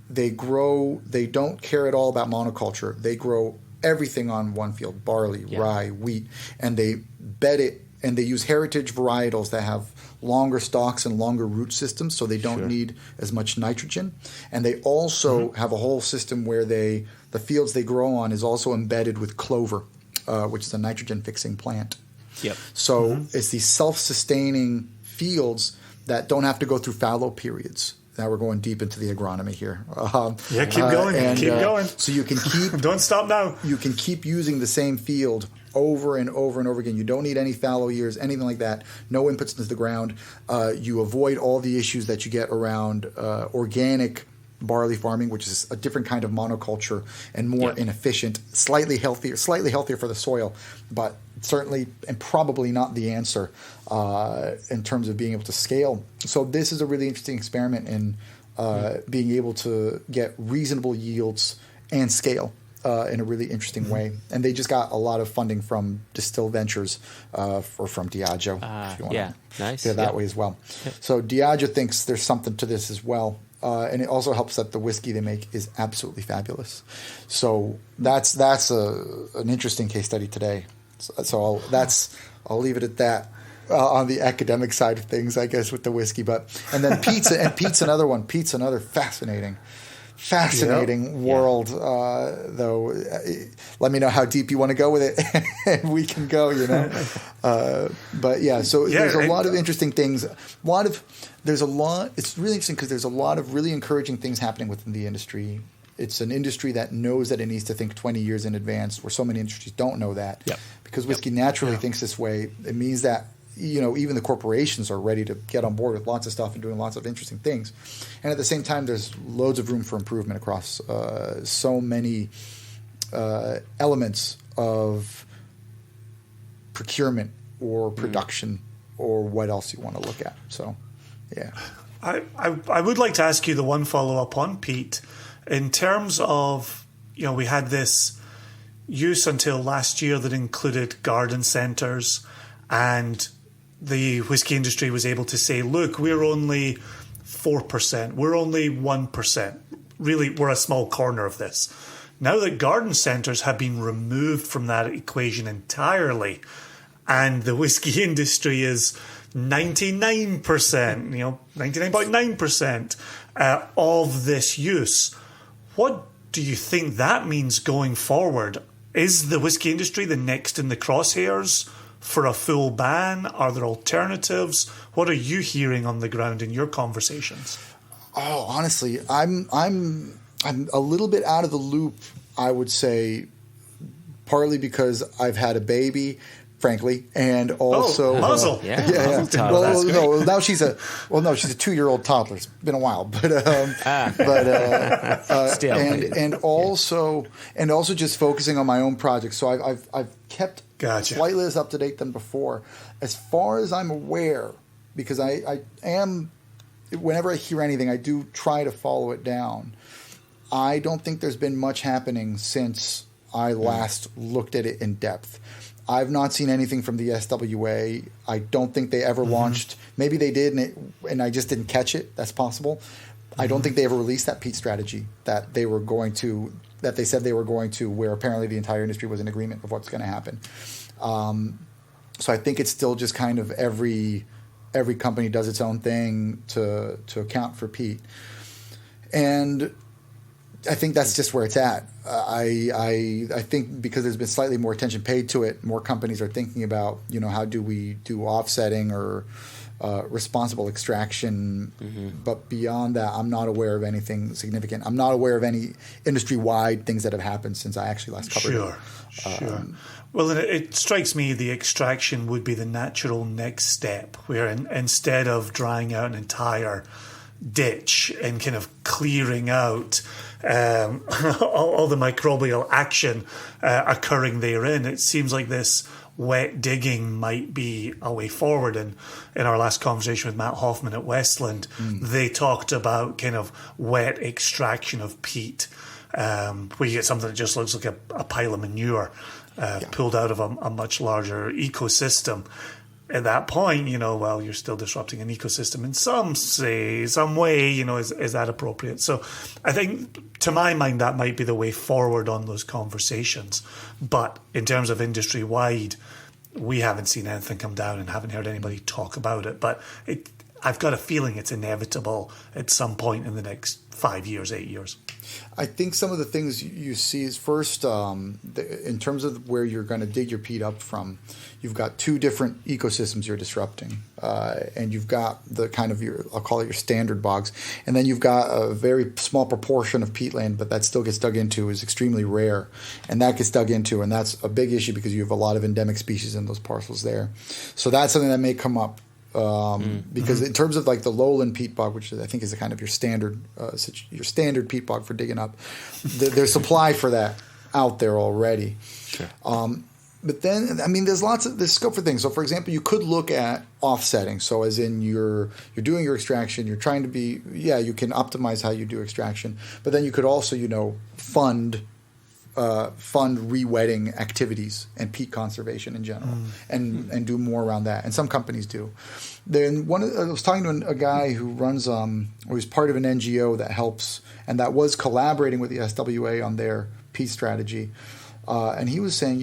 Speaker 3: they don't care at all about monoculture. They grow everything on one field, barley, rye, wheat, and they bed it, and they use heritage varietals that have longer stalks and longer root systems, so they don't need as much nitrogen. And they also have a whole system where the fields they grow on is also embedded with clover, which is a nitrogen-fixing plant. So it's these self-sustaining fields that don't have to go through fallow periods. Now we're going deep into the agronomy here.
Speaker 2: Keep going. Keep going.
Speaker 3: So you can keep...
Speaker 2: Don't stop now.
Speaker 3: You can keep using the same field over and over and over again. You don't need any fallow years, anything like that. No inputs into the ground. You avoid all the issues that you get around organic barley farming, which is a different kind of monoculture and more inefficient, slightly healthier for the soil, but certainly and probably not the answer in terms of being able to scale. So this is a really interesting experiment in being able to get reasonable yields and scale in a really interesting way. And they just got a lot of funding from Distill Ventures or from Diageo. If you want
Speaker 1: Yeah, nice.
Speaker 3: to that way as well. So Diageo thinks there's something to this as well. And it also helps that the whiskey they make is absolutely fabulous. So that's an interesting case study today. So I'll leave it at that. On the academic side of things, I guess, with the whiskey, and then pizza, and Pete's another one. Pete's another fascinating world. Though, let me know how deep you want to go with it, and we can go. But yeah, so there's a lot of interesting things. It's really interesting because there's a lot of really encouraging things happening within the industry. It's an industry that knows that it needs to think 20 years in advance, where so many industries don't know that. Yep. Because whiskey naturally thinks this way. It means that even the corporations are ready to get on board with lots of stuff and doing lots of interesting things. And at the same time, there's loads of room for improvement across so many elements of procurement or production or what else you want to look at. So, yeah.
Speaker 2: I would like to ask you the one follow-up on Pete. In terms of, we had this use until last year that included garden centres, and the whiskey industry was able to say, look, we're only 4%, we're only 1%. Really, we're a small corner of this. Now that garden centres have been removed from that equation entirely, and the whiskey industry is 99%, 99.9% of this use, what do you think that means going forward? Is the whiskey industry the next in the crosshairs for a full ban? Are there alternatives? What are you hearing on the ground in your conversations?
Speaker 3: Oh, honestly, I'm a little bit out of the loop, I would say, partly because I've had a baby, frankly, and also
Speaker 2: muzzle.
Speaker 3: Now she's a 2-year-old toddler. It's been a while,
Speaker 1: still,
Speaker 3: and also just focusing on my own projects. So I've kept slightly less up to date than before, as far as I'm aware, because I am. Whenever I hear anything, I do try to follow it down. I don't think there's been much happening since I last looked at it in depth. I've not seen anything from the SWA. I don't think they ever launched. Maybe they did, and I just didn't catch it. That's possible. I don't think they ever released that Pete strategy that they were going to, that they said they were going to, where apparently the entire industry was in agreement of what's going to happen. So I think it's still just kind of every company does its own thing to account for Pete, and I think that's just where it's at. I think because there's been slightly more attention paid to it, more companies are thinking about, how do we do offsetting or responsible extraction. But beyond that, I'm not aware of anything significant. I'm not aware of any industry-wide things that have happened since I actually last covered it.
Speaker 2: Sure. Well, it strikes me the extraction would be the natural next step, where instead of drying out an entire ditch and kind of clearing out all the microbial action occurring therein, it seems like this wet digging might be a way forward. And in our last conversation with Matt Hoffman at Westland, they talked about kind of wet extraction of peat, where you get something that just looks like a pile of manure pulled out of a much larger ecosystem. At that point, you're still disrupting an ecosystem in some way, is that appropriate? So I think, to my mind, that might be the way forward on those conversations. But in terms of industry-wide, we haven't seen anything come down and haven't heard anybody talk about it. But I've got a feeling it's inevitable at some point in the next 5 years, 8 years.
Speaker 3: I think some of the things you see is first, in terms of where you're going to dig your peat up from, you've got two different ecosystems you're disrupting. And you've got the kind of I'll call it your standard bogs. And then you've got a very small proportion of peatland, but that still gets dug into, is extremely rare. And that gets dug into, and that's a big issue because you have a lot of endemic species in those parcels there. So that's something that may come up. Because in terms of like the lowland peat bog, which I think is a kind of your standard peat bog for digging up, there's supply for that out there already.
Speaker 1: Sure.
Speaker 3: But then, there's scope for things. So, for example, you could look at offsetting. So, as in you're doing your extraction, you're trying to you can optimize how you do extraction. But then you could also, fund fund re-wetting activities and peat conservation in general, and do more around that. And some companies do. Then I was talking to a guy who runs, or he's part of an NGO that helps, and that was collaborating with the SWA on their peat strategy. And he was saying,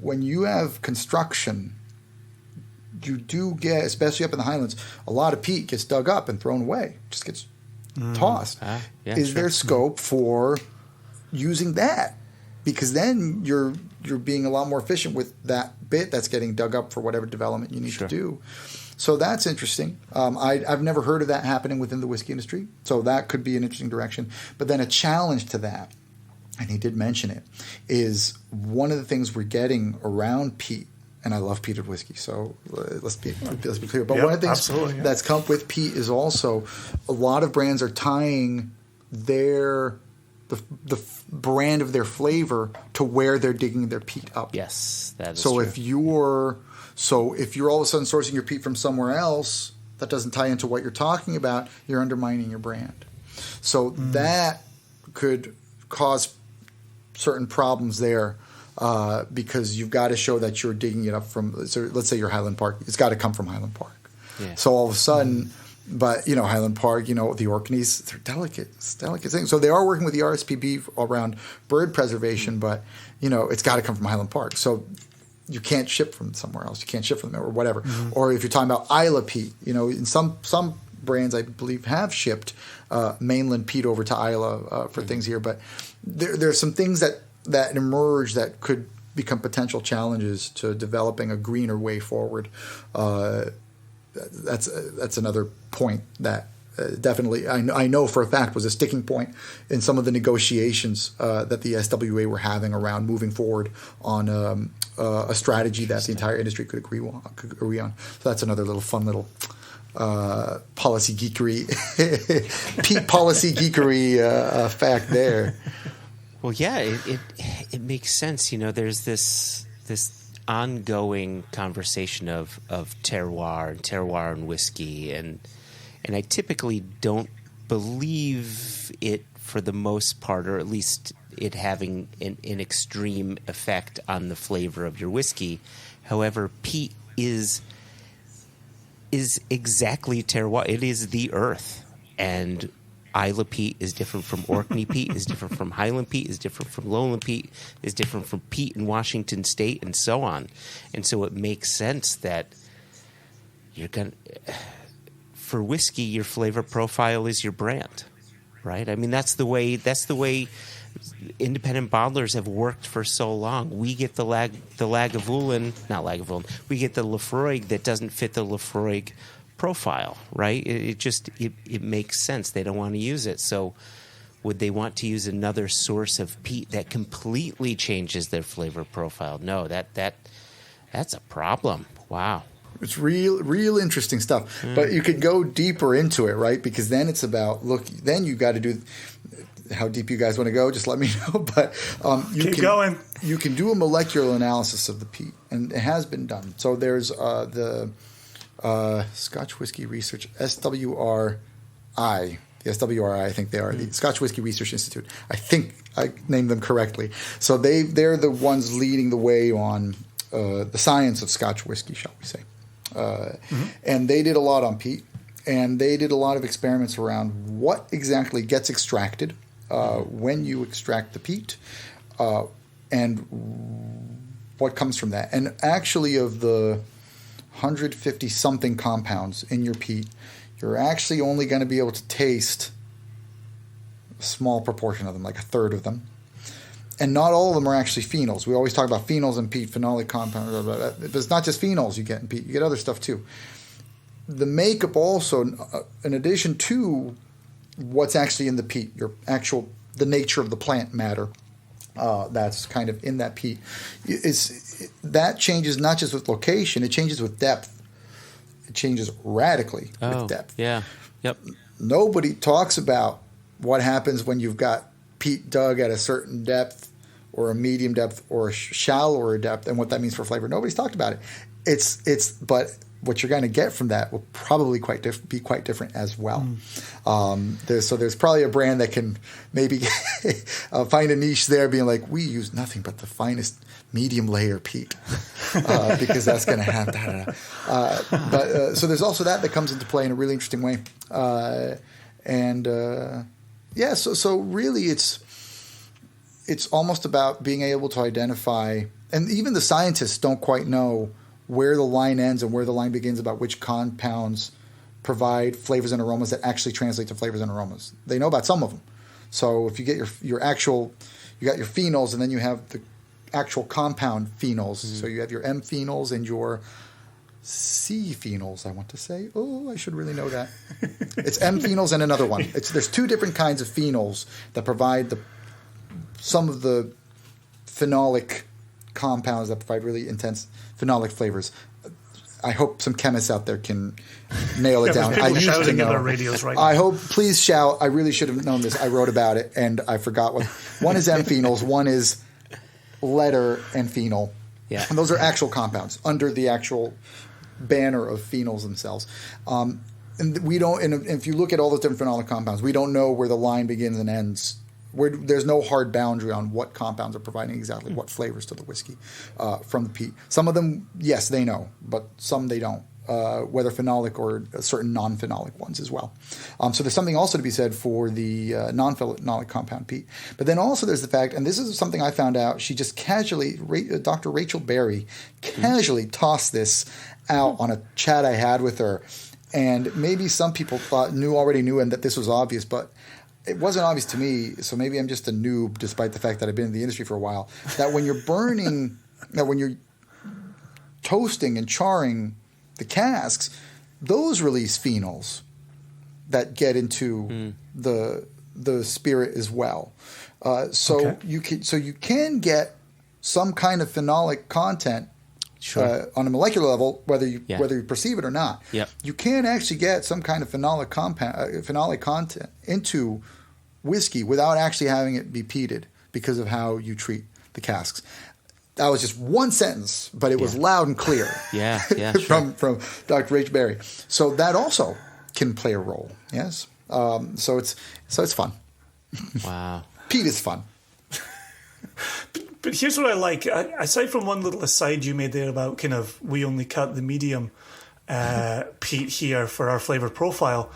Speaker 3: when you have construction, you do get, especially up in the Highlands, a lot of peat gets dug up and thrown away, just gets tossed. Is there scope for using that? Because then you're being a lot more efficient with that bit that's getting dug up for whatever development you need to do. So that's interesting. I've never heard of that happening within the whiskey industry, so that could be an interesting direction. But then a challenge to that, and he did mention it, is one of the things we're getting around peat, and I love peated whiskey, so let's be clear. But one of the things that's come with peat is also a lot of brands are tying the brand of their flavor to where they're digging their peat up.
Speaker 1: Yes, that is
Speaker 3: so
Speaker 1: true.
Speaker 3: If you're all of a sudden sourcing your peat from somewhere else that doesn't tie into what you're talking about, you're undermining your brand. So that could cause certain problems there. Because you've got to show that you're digging it up from, so let's say you're Highland Park. It's got to come from Highland Park. Yeah. So all of a sudden, but Highland Park, the Orkneys, they're delicate. It's a delicate thing. So they are working with the RSPB around bird preservation, but it's got to come from Highland Park. So you can't ship from somewhere else. You can't ship from them or whatever. Or if you're talking about Isla peat, in some brands I believe have shipped mainland peat over to Isla for things here, but there's some things that emerge that could become potential challenges to developing a greener way forward. That's another point that definitely I know for a fact was a sticking point in some of the negotiations that the SWA were having around moving forward on a strategy that the entire industry could agree on. So that's another fun little policy geekery, peat policy geekery fact there.
Speaker 1: Well, yeah, it makes sense. There's this ongoing conversation of terroir and whiskey, and I typically don't believe it for the most part, or at least it having an extreme effect on the flavor of your whiskey. However, peat is exactly terroir. It is the earth, and Isla peat is different from Orkney peat, is different from Highland peat, is different from lowland peat, is different from peat in Washington State, and so on. And so it makes sense that for whiskey, your flavor profile is your brand, right? I mean, that's the way independent bottlers have worked for so long. We get the Lagavulin, not Lagavulin, we get the Laphroaig that doesn't fit the Laphroaig profile, right? It makes sense. They don't want to use it. So would they want to use another source of peat that completely changes their flavor profile? No, that's a problem. Wow.
Speaker 3: It's real interesting stuff. But you could go deeper into it, right? Because then it's about, then you got to do, how deep you guys want to go, just let me know. But
Speaker 2: Keep going.
Speaker 3: You can do a molecular analysis of the peat, and it has been done. So there's the Scotch Whisky Research, SWRI. The SWRI, I think they are, the Scotch Whisky Research Institute. I think I named them correctly. So they're the ones leading the way on the science of Scotch whiskey, shall we say. And they did a lot on peat, and they did a lot of experiments around what exactly gets extracted when you extract the peat, and what comes from that. And actually, of the 150-something compounds in your peat, you're actually only going to be able to taste a small proportion of them, like a third of them. And not all of them are actually phenols. We always talk about phenols in peat, phenolic compounds. Blah, blah, blah. But it's not just phenols you get in peat. You get other stuff too. The makeup also, in addition to what's actually in the peat, the nature of the plant matter that's kind of in that peat, that changes not just with location, it changes with depth. It changes radically with depth.
Speaker 1: Yeah. Yep.
Speaker 3: Nobody talks about what happens when you've got peat dug at a certain depth or a medium depth or a shallower depth and what that means for flavor. Nobody's talked about it. But what you're going to get from that will probably be quite different as well. There's probably a brand that can maybe find a niche there, being like, we use nothing but the finest medium layer peat because that's going to have that. So there's also that comes into play in a really interesting way. So really it's almost about being able to identify, and even the scientists don't quite know where the line ends and where the line begins about which compounds provide flavors and aromas that actually translate to flavors and aromas. They know about some of them. So if you get your actual, you got your phenols, and then you have the actual compound phenols. So you have your M phenols and your C phenols, I want to say. Oh, I should really know that. It's M phenols and another one. There's two different kinds of phenols that provide some of the phenolic compounds that provide really intense phenolic flavors. I hope some chemists out there can nail it down. I used to know. Radios right now. I hope, please shout. I really should have known this. I wrote about it and I forgot what. One is M phenols, one is letter and phenol.
Speaker 1: Yeah.
Speaker 3: And those are actual compounds under the actual banner of phenols themselves. And we don't. And if you look at all those different phenolic compounds, we don't know where the line begins and ends. There's no hard boundary on what compounds are providing exactly what flavors to the whiskey from the peat. Some of them, yes, they know, but some they don't, whether phenolic or certain non-phenolic ones as well. So there's something also to be said for the non-phenolic compound peat. But then also there's the fact, and this is something I found out, she just casually, Dr. Rachel Berry, casually tossed this out on a chat I had with her. And maybe some people already knew and that this was obvious, but it wasn't obvious to me, so maybe I'm just a noob, despite the fact that I've been in the industry for a while, that when you're when you're toasting and charring the casks, those release phenols that get into the spirit as well. You can get some kind of phenolic content on a molecular level, whether you perceive it or not.
Speaker 1: Yep.
Speaker 3: You can actually get some kind of phenolic content into whiskey without actually having it be peated because of how you treat the casks. That was just one sentence, but it was loud and clear. From Dr. Rachel Berry. So that also can play a role. Yes. So it's fun.
Speaker 1: Wow.
Speaker 3: Peat is fun.
Speaker 2: But here's what I like. Aside from one little aside you made there about kind of we only cut the medium peat here for our flavour profile,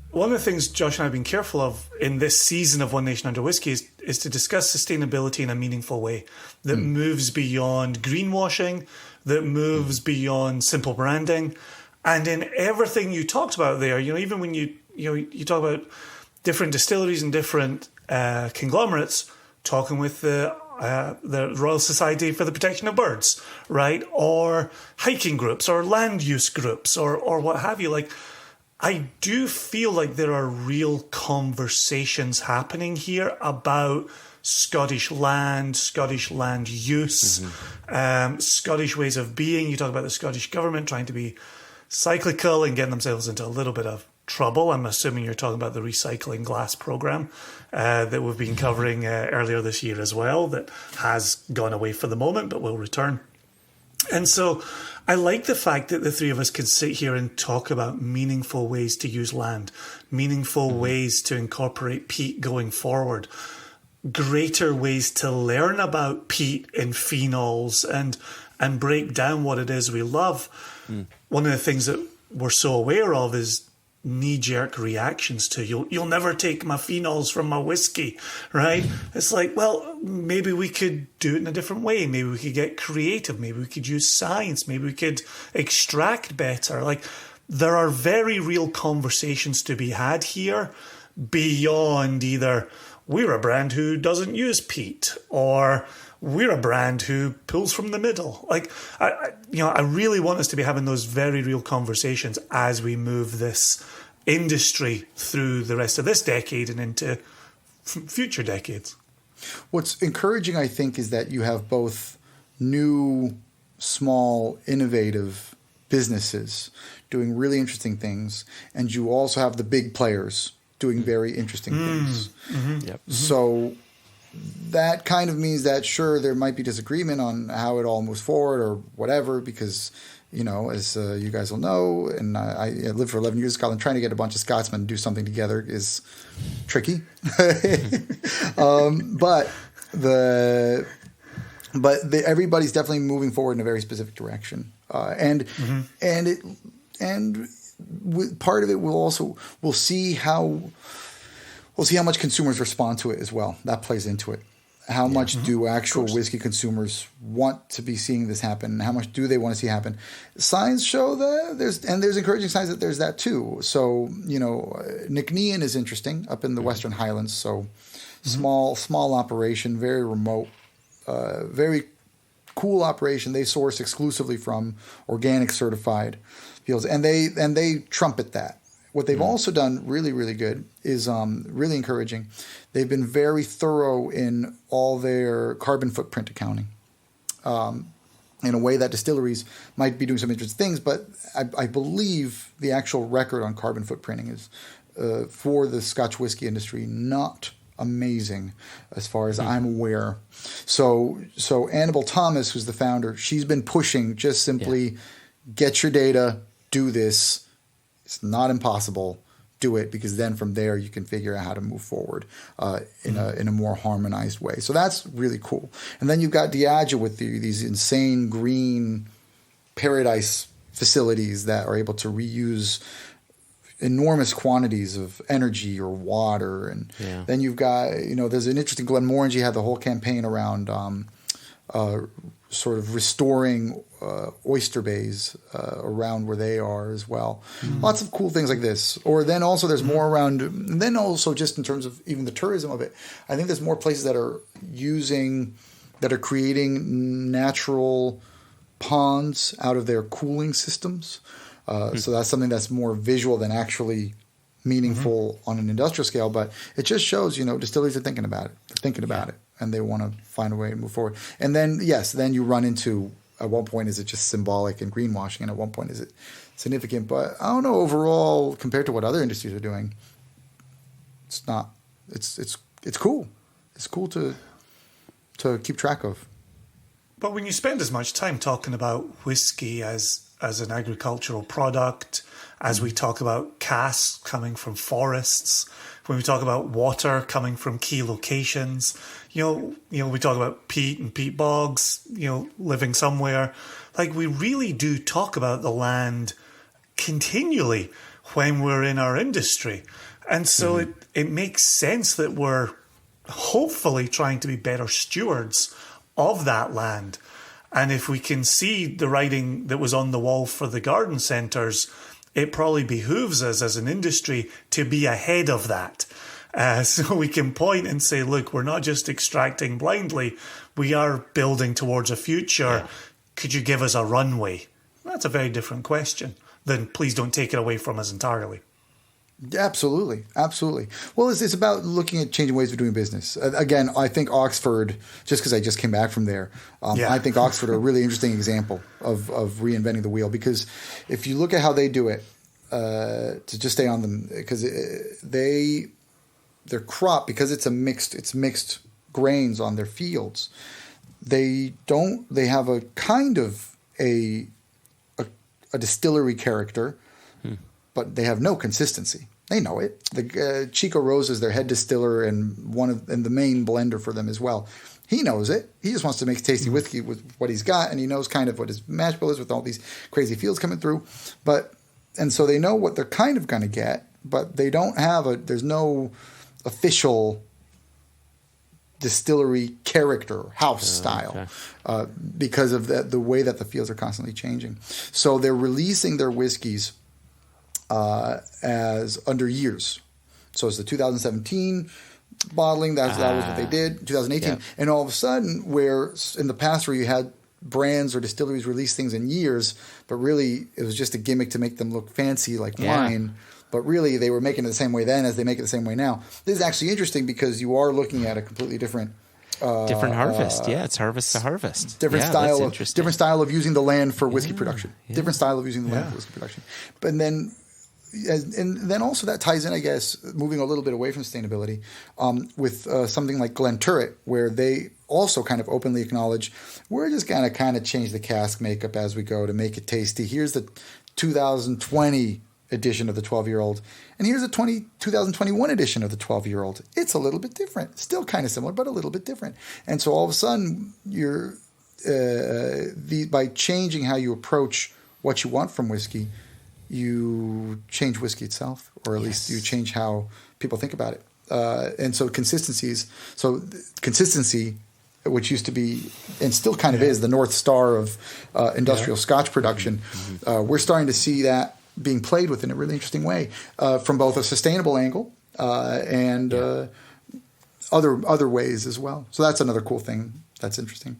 Speaker 2: one of the things Josh and I have been careful of in this season of One Nation Under Whiskey is to discuss sustainability in a meaningful way that moves beyond greenwashing, that moves beyond simple branding. And in everything you talked about there, even when you talk about different distilleries and different conglomerates, talking with the Royal Society for the Protection of Birds, right? Or hiking groups or land use groups or what have you. Like, I do feel like there are real conversations happening here about Scottish land use, Scottish ways of being. You talk about the Scottish government trying to be cyclical and getting themselves into a little bit of trouble. I'm assuming you're talking about the recycling glass program that we've been covering earlier this year as well, that has gone away for the moment but will return. And so I like the fact that the three of us can sit here and talk about meaningful ways to use land, meaningful ways to incorporate peat going forward, greater ways to learn about peat and phenols and break down what it is we love. One of the things that we're so aware of is knee-jerk reactions to you'll never take my phenols from my whiskey, right? It's like, well, maybe we could do it in a different way. Maybe we could get creative. Maybe we could use science. Maybe we could extract better. Like, there are very real conversations to be had here beyond either we're a brand who doesn't use peat or we're a brand who pulls from the middle. Like, I really want us to be having those very real conversations as we move this industry through the rest of this decade and into future decades.
Speaker 3: What's encouraging, I think, is that you have both new, small, innovative businesses doing really interesting things, and you also have the big players doing very interesting things. So that kind of means that, sure, there might be disagreement on how it all moves forward or whatever, because as you guys will know, and I lived for 11 years in Scotland, trying to get a bunch of Scotsmen to do something together is tricky. Everybody's definitely moving forward in a very specific direction. And part of it we'll see how much consumers respond to it as well. That plays into it. How much do actual whiskey consumers want to be seeing this happen? How much do they want to see happen? Signs show that there's encouraging signs that there's that too. So, Nicknean is interesting up in the Western Highlands. So small operation, very remote, very cool operation. They source exclusively from organic certified fields, and they trumpet that. What they've also done really, really good is really encouraging. They've been very thorough in all their carbon footprint accounting in a way that distilleries might be doing some interesting things, but I believe the actual record on carbon footprinting is, for the Scotch whiskey industry, not amazing as far as I'm aware. So Annabelle Thomas, who's the founder, she's been pushing just simply get your data, do this. It's not impossible. Do it, because then from there you can figure out how to move forward in a more harmonized way. So that's really cool. And then you've got Diageo with these insane green paradise facilities that are able to reuse enormous quantities of energy or water. And then you've got, there's an interesting, Glenmorangie had the whole campaign around sort of restoring oyster bays around where they are as well. Lots of cool things like this. Or then also there's more around, and then also just in terms of even the tourism of it, I think there's more places that are creating natural ponds out of their cooling systems. So that's something that's more visual than actually meaningful on an industrial scale. But it just shows, distilleries are thinking about it. They're thinking about it, and they want to find a way to move forward. And then, then you run into, at one point, is it just symbolic and greenwashing? And at one point, is it significant? But I don't know, overall, compared to what other industries are doing, it's not. It's cool. It's cool to keep track of.
Speaker 2: But when you spend as much time talking about whiskey as an agricultural product, as we talk about casks coming from forests, when we talk about water coming from key locations, we talk about peat and peat bogs, living somewhere. Like, we really do talk about the land continually when we're in our industry. And so it makes sense that we're hopefully trying to be better stewards of that land. And if we can see the writing that was on the wall for the garden centres, it probably behooves us as an industry to be ahead of that. So we can point and say, look, we're not just extracting blindly. We are building towards a future. Could you give us a runway? That's a very different question than please don't take it away from us entirely.
Speaker 3: Absolutely. Well, it's about looking at changing ways of doing business. Again, I think Oxford, just because I just came back from there, I think Oxford are a really interesting example of reinventing the wheel, because if you look at how they do it, to just stay on them, because their crop, because it's mixed grains on their fields, they have a kind of a distillery character, but they have no consistency. They know it. The Chico Rose is their head distiller and the main blender for them as well. He knows it. He just wants to make tasty whiskey with what he's got, and he knows kind of what his mash bill is with all these crazy fields coming through. And so they know what they're kind of going to get, but they don't have there's no official distillery character, house style, because of the way that the fields are constantly changing. So they're releasing their whiskeys as under years. So it's the 2017 bottling. That was what they did. 2018, and all of a sudden, where in the past where you had brands or distilleries release things in years, but really it was just a gimmick to make them look fancy like wine. But really, they were making it the same way then as they make it the same way now. This is actually interesting because you are looking at a completely different
Speaker 1: harvest. It's harvest to harvest.
Speaker 3: Different style of using the land for whiskey production. Different style of using the land for whiskey production. But then and then also that ties in, I guess, moving a little bit away from sustainability, with something like Glen Turret, where they also kind of openly acknowledge we're just going to kind of change the cask makeup as we go to make it tasty. Here's the 2020 edition of the 12-year-old, and here's a 2021 edition of the 12-year-old. It's a little bit different, still kind of similar, but a little bit different. And so all of a sudden, you're by changing how you approach what you want from whiskey, you change whiskey itself, or at least you change how people think about it. And so consistency, which used to be and still kind of is the North Star of industrial Scotch production, we're starting to see that being played with in a really interesting way, from both a sustainable angle and other ways as well. So that's another cool thing that's interesting.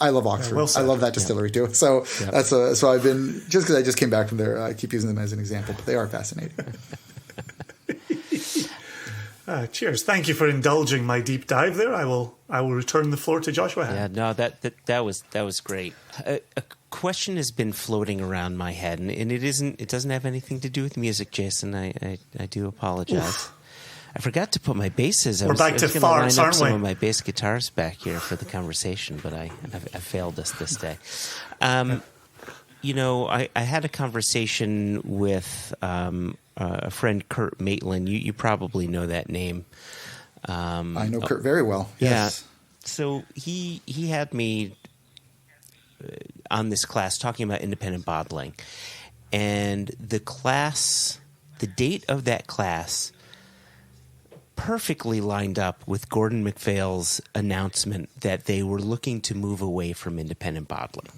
Speaker 3: I love Oxford.
Speaker 2: Well said.
Speaker 3: I love that distillery too. So so I've been, just because I just came back from there, I keep using them as an example, but they are fascinating.
Speaker 2: Cheers. Thank you for indulging my deep dive there. I will return the floor to Joshua Hatton.
Speaker 1: Yeah, no, that was great. A question has been floating around my head, and it doesn't have anything to do with music, Jason. I do apologize. Oof. I forgot to put my basses.
Speaker 2: We're back to farts, aren't we?
Speaker 1: Some of my bass guitars back here for the conversation, but I failed us this day. I had a conversation with a friend, Kurt Maitland. You probably know that name.
Speaker 3: I know Kurt very well. Yes.
Speaker 1: Yeah. So he had me on this class talking about independent bottling, and the date of that class perfectly lined up with Gordon MacPhail's announcement that they were looking to move away from independent bottling,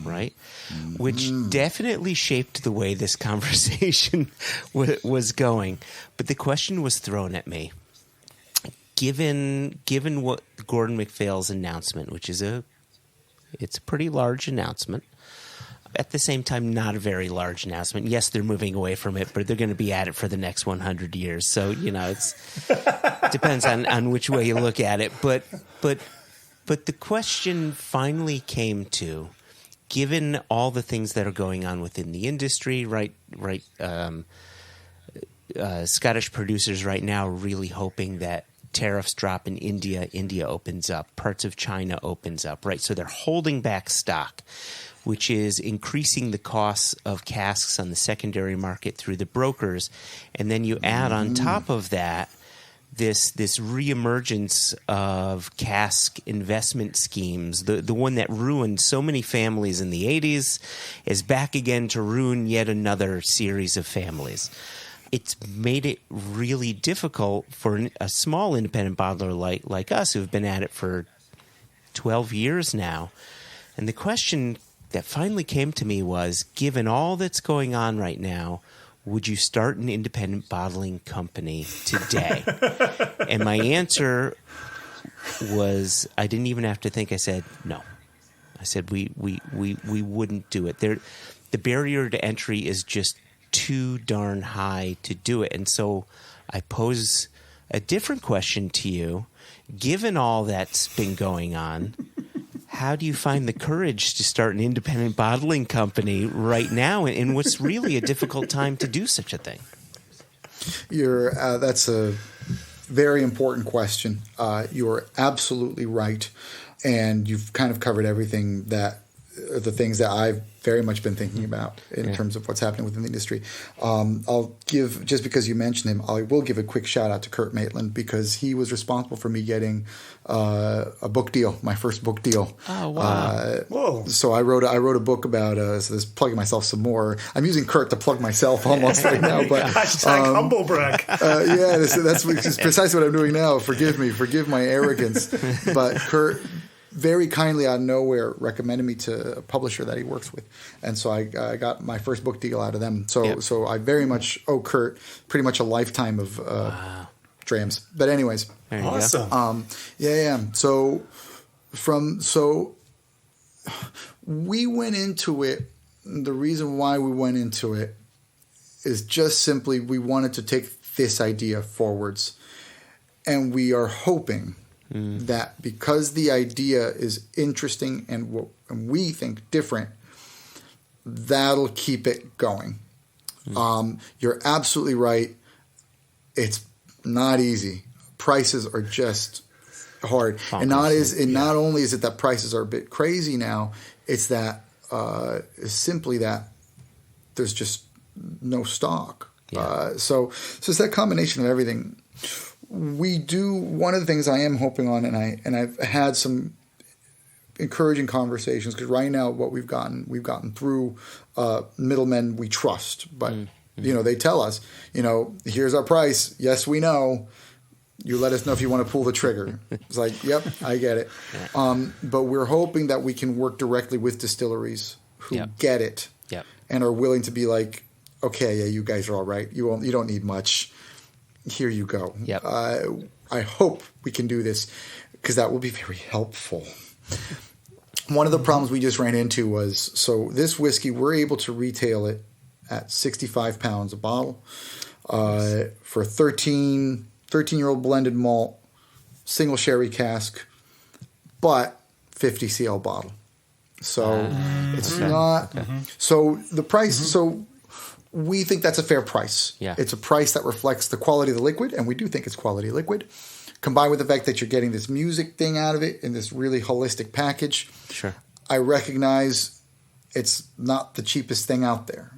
Speaker 1: right? Which definitely shaped the way this conversation was going. But the question was thrown at me. Given what Gordon MacPhail's announcement, which is it's a pretty large announcement, at the same time, not a very large announcement. Yes, they're moving away from it, but they're going to be at it for the next 100 years. So, it depends on which way you look at it. But the question finally came to, given all the things that are going on within the industry, right, Scottish producers right now are really hoping that tariffs drop in India opens up, parts of China opens up, right? So they're holding back stock, which is increasing the costs of casks on the secondary market through the brokers. And then you add on top of that this reemergence of cask investment schemes. The one that ruined so many families in the 80s is back again to ruin yet another series of families. It's made it really difficult for a small independent bottler like us, who've been at it for 12 years now. And the question that finally came to me was, given all that's going on right now, would you start an independent bottling company today? And my answer was, I didn't even have to think. I said, no. I said, we wouldn't do it. The barrier to entry is just too darn high to do it. And so I pose a different question to you. Given all that's been going on, how do you find the courage to start an independent bottling company right now in what's really a difficult time to do such a thing?
Speaker 3: That's a very important question. You're absolutely right. And you've kind of covered everything the things that I've very much been thinking about in terms of what's happening within the industry. I'll give, just because you mentioned him, I will give a quick shout out to Kurt Maitland, because he was responsible for me getting a book deal, my first book deal.
Speaker 1: Oh, wow.
Speaker 3: Whoa. So I wrote a book about, so this plugging myself some more. I'm using Kurt to plug myself almost right now. But
Speaker 2: hashtag humble brag.
Speaker 3: That's precisely what I'm doing now. Forgive my arrogance. But Kurt very kindly out of nowhere recommended me to a publisher that he works with. And so I got my first book deal out of them. So I very much owe Kurt pretty much a lifetime of drams. But anyways.
Speaker 2: Awesome.
Speaker 3: So we went into it. The reason why we went into it is just simply we wanted to take this idea forwards. And we are hoping that because the idea is interesting and we think different, that'll keep it going. You're absolutely right. It's not easy. Prices are just hard, and not only is it that prices are a bit crazy now. It's that simply that there's just no stock.
Speaker 1: Yeah.
Speaker 3: So it's that combination of everything. We do one of the things I am hoping on, and I've had some encouraging conversations, because right now what we've gotten through middlemen we trust, but they tell us, here's our price. Yes, we know. You let us know if you want to pull the trigger. It's like, yep, I get it. But we're hoping that we can work directly with distilleries who get it and are willing to be like, okay, yeah, you guys are all right. You don't need much. Here you go.
Speaker 1: Yep.
Speaker 3: I hope we can do this, because that will be very helpful. One of the problems we just ran into was, so this whiskey, we're able to retail it at 65 pounds a bottle for 13-year-old blended malt, single sherry cask, but 50 cl bottle. So it's not. So the price. So we think that's a fair price.
Speaker 1: Yeah.
Speaker 3: It's a price that reflects the quality of the liquid, and we do think it's quality liquid, combined with the fact that you're getting this music thing out of it in this really holistic package.
Speaker 1: Sure.
Speaker 3: I recognize it's not the cheapest thing out there.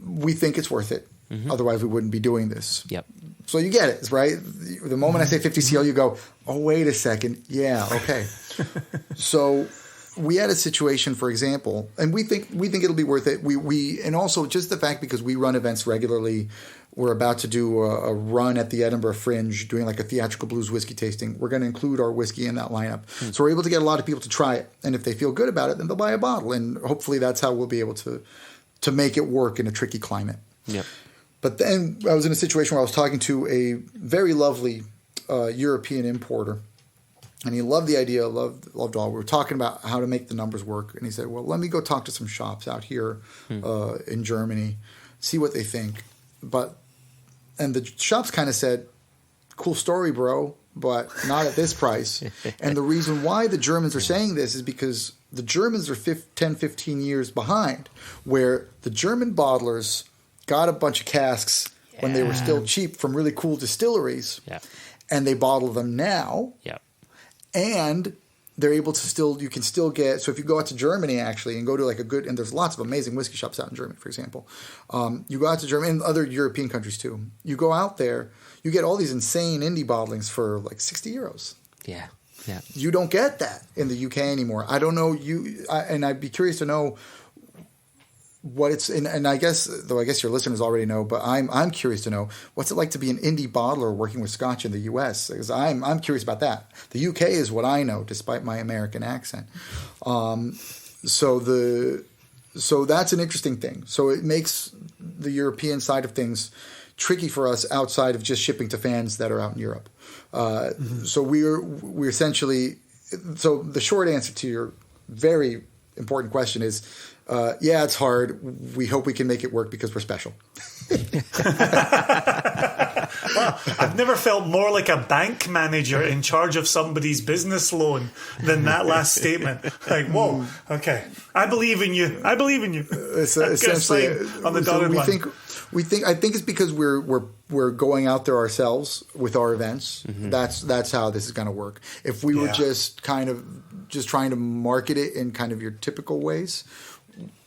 Speaker 3: We think it's worth it. Otherwise, we wouldn't be doing this.
Speaker 1: Yep.
Speaker 3: So you get it, right? The moment I say 50 CL, you go, oh, wait a second. Yeah, okay. So we had a situation, for example, and we think it'll be worth it. We and also just the fact, because we run events regularly, we're about to do a run at the Edinburgh Fringe, doing like a theatrical blues whiskey tasting. We're going to include our whiskey in that lineup. So we're able to get a lot of people to try it. And if they feel good about it, then they'll buy a bottle. And hopefully that's how we'll be able to make it work in a tricky climate.
Speaker 1: Yep.
Speaker 3: But then I was in a situation where I was talking to a very lovely European importer. And he loved the idea, loved all. We were talking about how to make the numbers work. And he said, well, let me go talk to some shops out here in Germany, see what they think. And the shops kind of said, cool story, bro, but not at this price. And the reason why the Germans are saying this is because the Germans are 10, 15 years behind, where the German bottlers got a bunch of casks when they were still cheap from really cool distilleries, and they bottle them now.
Speaker 1: Yep.
Speaker 3: And they're able to you can still get, so if you go out to Germany actually and go to like and there's lots of amazing whiskey shops out in Germany, for example. You go out to Germany and other European countries too. You go out there, you get all these insane indie bottlings for like 60 euros.
Speaker 1: Yeah. Yeah.
Speaker 3: You don't get that in the UK anymore. I don't know and I'd be curious to know what it's and I guess your listeners already know, but I'm curious to know what's it like to be an indie bottler working with Scotch in the US, because I'm curious about that. The UK is what I know, despite my American accent. So that's an interesting thing. So it makes the European side of things tricky for us outside of just shipping to fans that are out in Europe. So we're essentially, so the short answer to your very important question is, yeah, it's hard. We hope we can make it work because we're special.
Speaker 2: Well, I've never felt more like a bank manager in charge of somebody's business loan than that last statement. Like, whoa, okay, I believe in you. I believe in you.
Speaker 3: It's essentially
Speaker 2: on the dotted line.
Speaker 3: I think it's because we're going out there ourselves with our events. That's how this is going to work. If we were just trying to market it in kind of your typical ways,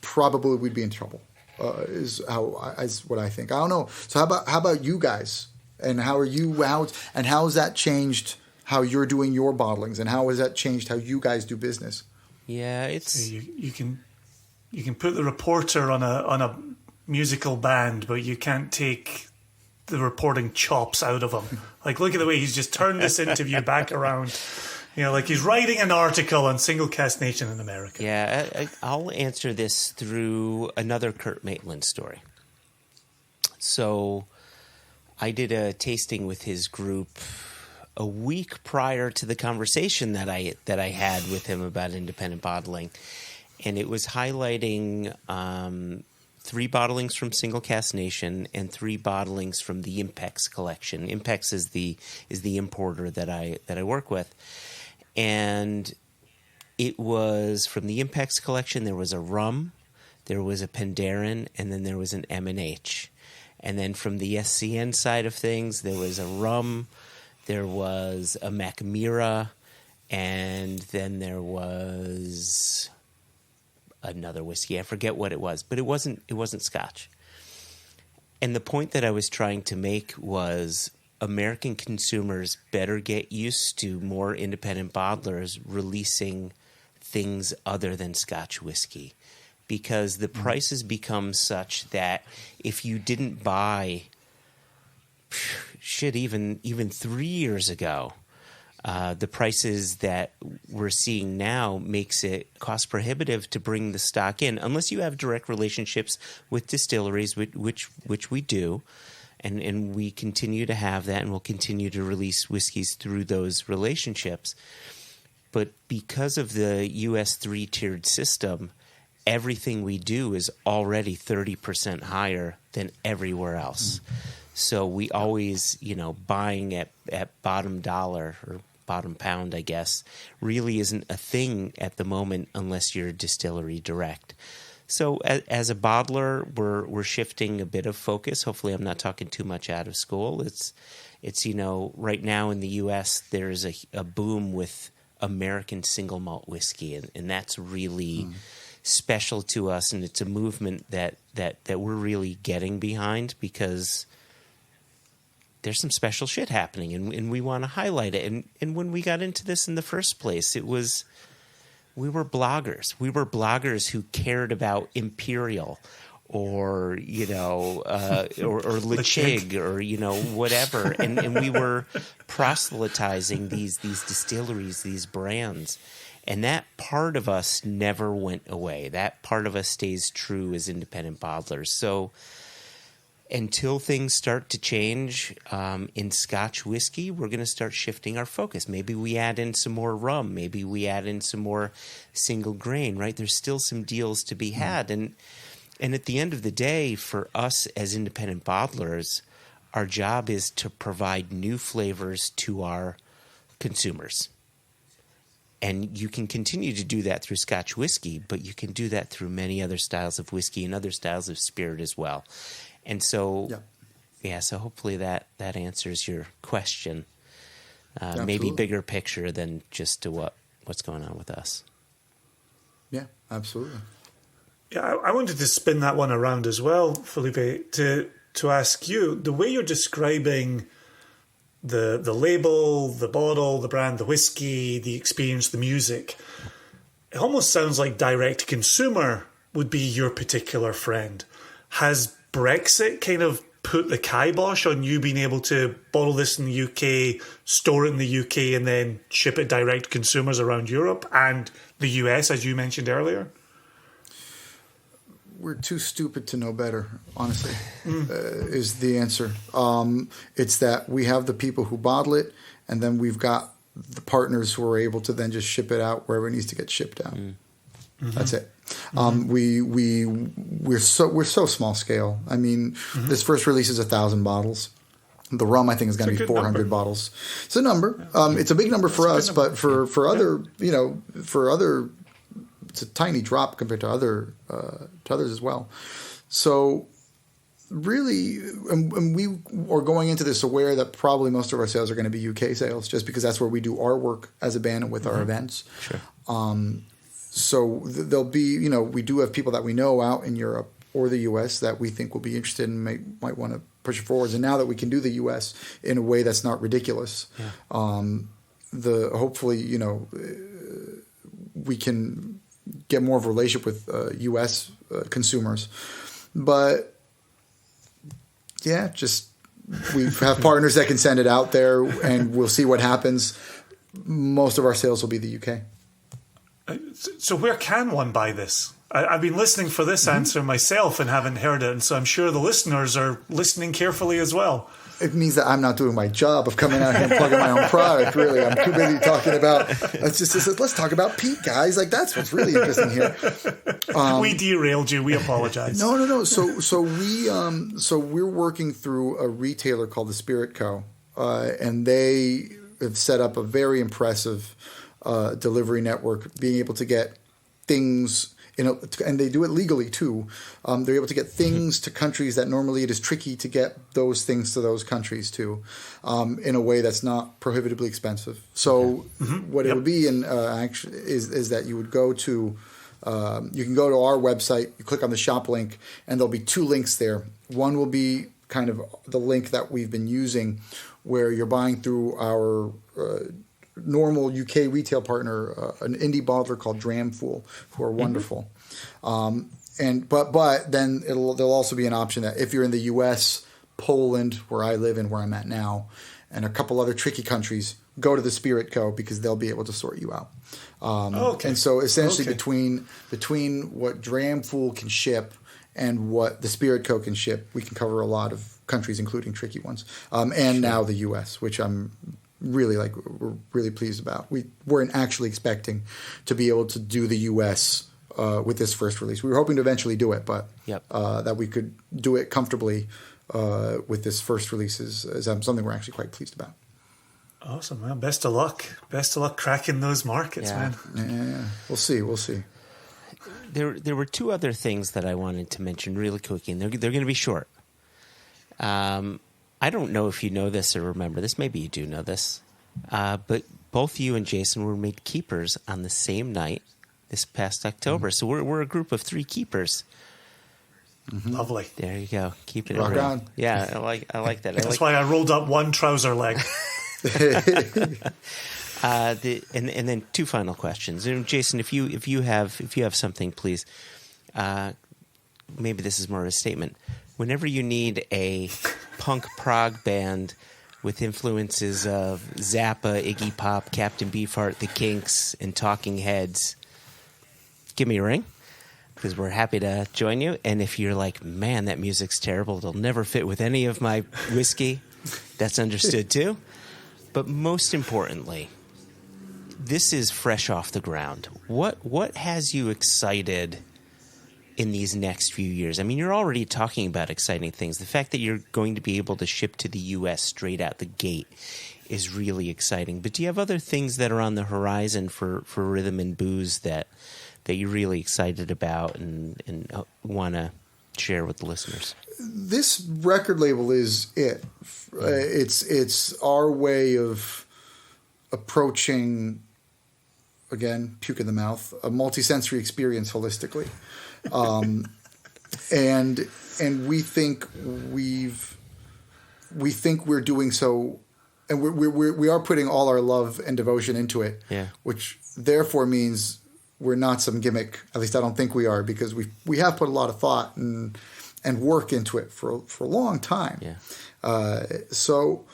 Speaker 3: probably we'd be in trouble. Is what I think. I don't know. So how about you guys? And how has that changed how you're doing your bottlings, and how has that changed how you guys do business?
Speaker 1: Yeah, it's
Speaker 2: you can put the reporter on a musical band, but you can't take the reporting chops out of him. Like, look at the way he's just turned this interview back around. Like he's writing an article on single cask nation in America.
Speaker 1: Yeah, I'll answer this through another Kurt Maitland story. So I did a tasting with his group a week prior to the conversation that I had with him about independent bottling, and it was highlighting 3 bottlings from Single Cask Nation and 3 bottlings from the Impex collection. Impex is the importer that I work with. And it was from the Impex collection. There was a rum, there was a Penderyn, and then there was an M&H. And then from the SCN side of things, there was a rum, there was a Macmira, and then there was another whiskey. I forget what it was, but it wasn't Scotch. And the point that I was trying to make was American consumers better get used to more independent bottlers releasing things other than Scotch whiskey, because the prices become such that if you didn't buy even 3 years ago, the prices that we're seeing now makes it cost prohibitive to bring the stock in, unless you have direct relationships with distilleries, which we do, and we continue to have that, and we'll continue to release whiskeys through those relationships. But because of the U.S. 3-tiered system, everything we do is already 30% higher than everywhere else. So we always, buying at bottom dollar or bottom pound, I guess, really isn't a thing at the moment unless you're distillery direct. So as a bottler, we're shifting a bit of focus. Hopefully I'm not talking too much out of school. It's right now in the U.S. there's a boom with American single malt whiskey, and that's really special to us, and it's a movement that we're really getting behind, because there's some special shit happening, and we want to highlight it. And when we got into this in the first place, we were bloggers. We were bloggers who cared about Imperial or Lechig or whatever, and we were proselytizing these distilleries, these brands. And that part of us never went away. That part of us stays true as independent bottlers. So until things start to change in Scotch whiskey, we're going to start shifting our focus. Maybe we add in some more rum. Maybe we add in some more single grain, right? There's still some deals to be had. And at the end of the day, for us as independent bottlers, our job is to provide new flavors to our consumers. And you can continue to do that through Scotch whiskey, but you can do that through many other styles of whiskey and other styles of spirit as well. And so, so hopefully that answers your question. Maybe bigger picture than just to what's going on with us.
Speaker 3: Yeah, absolutely.
Speaker 2: Yeah, I wanted to spin that one around as well, Felipe, to ask you, the way you're describing the label, the bottle, the brand, the whiskey, the experience, the music, it almost sounds like direct consumer would be your particular friend. Has Brexit kind of put the kibosh on you being able to bottle this in the UK, store it in the UK, and then ship it direct to consumers around Europe and the US, as you mentioned earlier?
Speaker 3: We're too stupid to know better, honestly, is the answer. It's that we have the people who bottle it, and then we've got the partners who are able to then just ship it out wherever it needs to get shipped out. That's it. We're so small scale. I mean, this first release is 1,000 bottles. The rum, I think, is going to be 400 bottles. It's a number. It's a big number for us, but for other, it's a tiny drop compared to others as well. So really, and we are going into this aware that probably most of our sales are going to be UK sales, just because that's where we do our work as a band and with our events.
Speaker 1: Sure.
Speaker 3: So there'll be, we do have people that we know out in Europe or the US that we think will be interested and might want to push it forwards. And now that we can do the US in a way that's not ridiculous, hopefully, we can get more of a relationship with US consumers. But yeah, we have partners that can send it out there, and we'll see what happens. Most of our sales will be the UK.
Speaker 2: So where can one buy this? I've been listening for this answer myself and haven't heard it, and so I'm sure the listeners are listening carefully as well.
Speaker 3: It means that I'm not doing my job of coming out here and plugging my own product, really. I'm too busy talking about, let's talk about Pete, guys. Like, that's what's really interesting here.
Speaker 2: We derailed you. We apologize.
Speaker 3: No. So we're working through a retailer called the Spirit Co., and they have set up a very impressive delivery network, being able to get things, and they do it legally too. They're able to get things to countries that normally it is tricky to get those things to those countries too, in a way that's not prohibitively expensive. So what it would be actually is that you would go to you can go to our website, you click on the shop link, and there'll be two links there. One will be kind of the link that we've been using, where you're buying through our normal UK retail partner, an indie bottler called Dramfool, who are wonderful. But then there'll also be an option that if you're in the US, Poland, where I live and where I'm at now, and a couple other tricky countries, go to the Spirit Co. because they'll be able to sort you out. And so essentially between what Dramfool can ship and what the Spirit Co. can ship, we can cover a lot of countries, including tricky ones, and now the US, which we're really pleased about. We weren't actually expecting to be able to do the US with this first release. We were hoping to eventually do it, but that we could do it comfortably with this first release is something we're actually quite pleased about.
Speaker 2: Awesome, man. Best of luck. Best of luck cracking those markets, man.
Speaker 3: Yeah. We'll see.
Speaker 1: There were two other things that I wanted to mention really quickly, and they're going to be short. I don't know if you know this or remember this. Maybe you do know this. But both you and Jason were made keepers on the same night this past October. So we're a group of 3 keepers.
Speaker 2: Lovely.
Speaker 1: There you go. Keeping it
Speaker 3: Rock
Speaker 1: real.
Speaker 3: on.
Speaker 1: Yeah, I like that.
Speaker 2: That's why I rolled up one trouser leg.
Speaker 1: And then 2 final questions. And Jason, if you have something, please. Maybe this is more of a statement. Whenever you need a punk prog band with influences of Zappa, Iggy Pop, Captain Beefheart, The Kinks, and Talking Heads, give me a ring, because we're happy to join you. And if you're like, man, that music's terrible, it'll never fit with any of my whiskey, that's understood too. But most importantly, this is fresh off the ground. What has you excited in these next few years? I mean, you're already talking about exciting things. The fact that you're going to be able to ship to the U.S. straight out the gate is really exciting. But do you have other things that are on the horizon for Rhythm and Booze that you're really excited about and want to share with the listeners?
Speaker 3: This record label is it. It's our way of approaching, again, puke in the mouth, a multisensory experience holistically. And we think we're doing so, and we are putting all our love and devotion into it. Yeah. Which therefore means we're not some gimmick. At least I don't think we are, because we have put a lot of thought and work into it for a long time. Yeah. So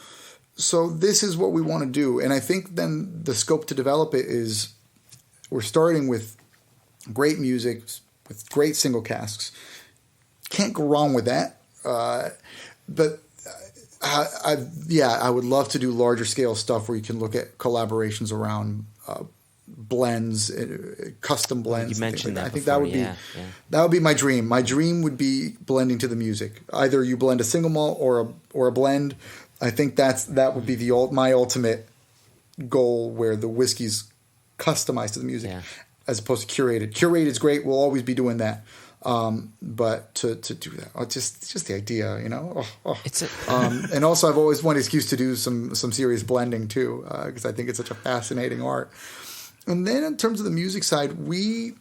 Speaker 3: this is what we want to do, and I think then the scope to develop it is we're starting with great music with great single casks. Can't go wrong with that. But I would love to do larger scale stuff where you can look at collaborations around blends, custom blends.
Speaker 1: You mentioned that.
Speaker 3: I think that would be my dream. My dream would be blending to the music. Either you blend a single malt or a blend. I think that would be my ultimate goal, where the whiskey's customized to the music as opposed to curated. Curated is great. We'll always be doing that. But to do that, just the idea, you know. And also, I've always wanted an excuse to do some serious blending too, because I think it's such a fascinating art. And then in terms of the music side, in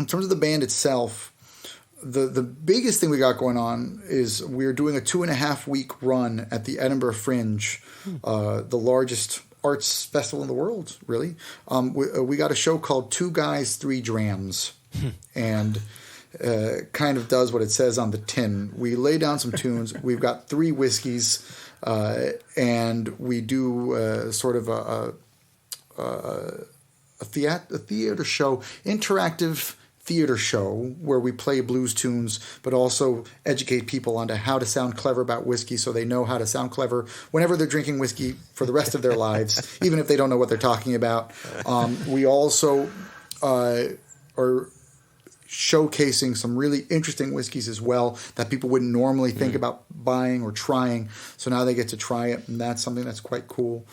Speaker 3: terms of the band itself, the biggest thing we got going on is we're doing a 2.5-week run at the Edinburgh Fringe, the largest arts festival in the world, really. We got a show called 2 Guys, 3 Drams, and kind of does what it says on the tin. We lay down some tunes. We've got 3 whiskeys, and we do sort of a theater show, interactive theater show, where we play blues tunes, but also educate people onto how to sound clever about whiskey, so they know how to sound clever whenever they're drinking whiskey for the rest of their lives, even if they don't know what they're talking about. We also are showcasing some really interesting whiskeys as well that people wouldn't normally think about buying or trying. So now they get to try it, and that's something that's quite cool.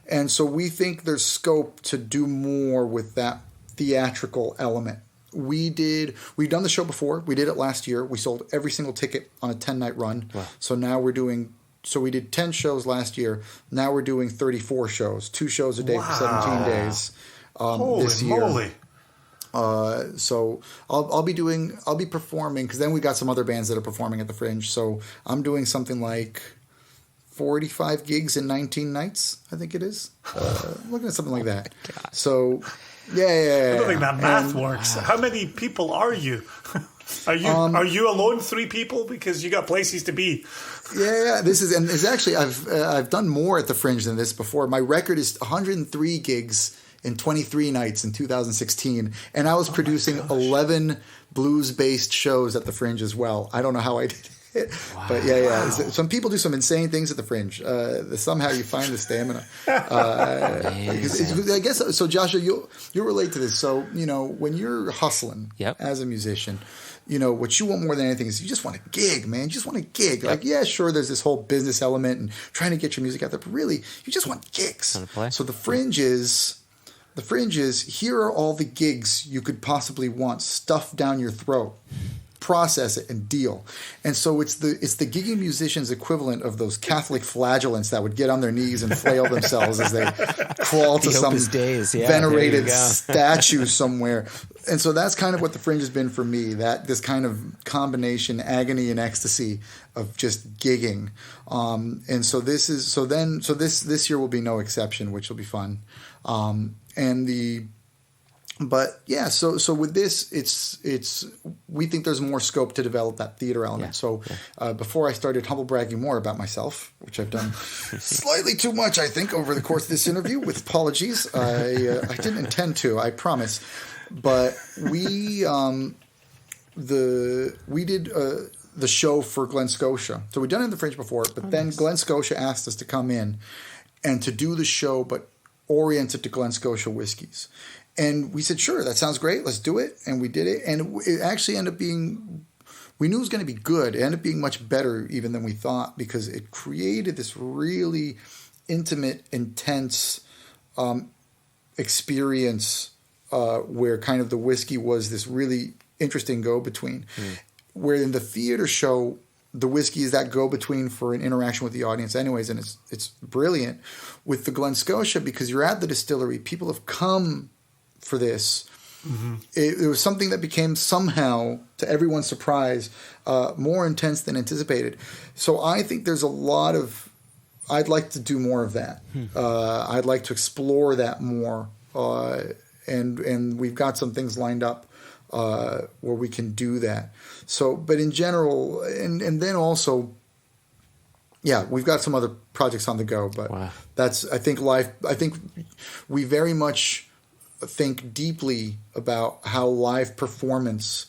Speaker 3: And so we think there's scope to do more with that theatrical element. We've done the show before. We did it last year. We sold every single ticket on a 10-night run. Wow. So now we did 10 shows last year. Now we're doing 34 shows, 2 shows a day for 17 days this year.
Speaker 2: Holy moly.
Speaker 3: So I'll be performing, because then we got some other bands that are performing at the Fringe. So I'm doing something like 45 gigs in 19 nights, I think it is. Looking at something like that. So yeah.
Speaker 2: I don't think that math works. How many people are you? Are you alone 3 people? Because you got places to be.
Speaker 3: Yeah. It's actually I've done more at the Fringe than this before. My record is 103 gigs in 23 nights in 2016, and I was producing 11 blues-based shows at the Fringe as well. I don't know how I did it, but yeah. Some people do some insane things at the Fringe. Somehow you find the stamina. I guess so. Joshua, you'll relate to this. So when you're hustling as a musician, what you want more than anything is you just want a gig, man. You just want a gig. Like, yeah, sure, there's this whole business element and trying to get your music out there, but really, you just want gigs. So the Fringe is, here are all the gigs you could possibly want stuffed down your throat. Process it and deal. And so it's the gigging musician's equivalent of those Catholic flagellants that would get on their knees and flail themselves as they crawl to some venerated statue somewhere. And so that's kind of what the Fringe has been for me, this kind of combination, agony and ecstasy of just gigging. And so this year will be no exception, which will be fun. But yeah, so with this, it's we think there's more scope to develop that theater element. Before I started humble bragging more about myself, which I've done slightly too much, I think, over the course of this interview, with apologies. I didn't intend to, I promise. But we did the show for Glen Scotia. So we'd done it in the Fringe before, but then Glen Scotia asked us to come in and to do the show, but oriented to Glen Scotia whiskeys. And we said, sure, that sounds great. Let's do it. And we did it. And it actually ended up being, we knew it was going to be good. It ended up being much better even than we thought, because it created this really intimate, intense experience where kind of the whiskey was this really interesting go-between. Where in the theater show, the whiskey is that go-between for an interaction with the audience anyways, and it's brilliant. With the Glen Scotia, because you're at the distillery, people have come for this. It was something that became somehow, to everyone's surprise, more intense than anticipated. So I think there's a lot of, I'd like to do more of that. I'd like to explore that more. And we've got some things lined up where we can do that. So, but in general, and then also, yeah, we've got some other projects on the go, but that's, I think we very much think deeply about how live performance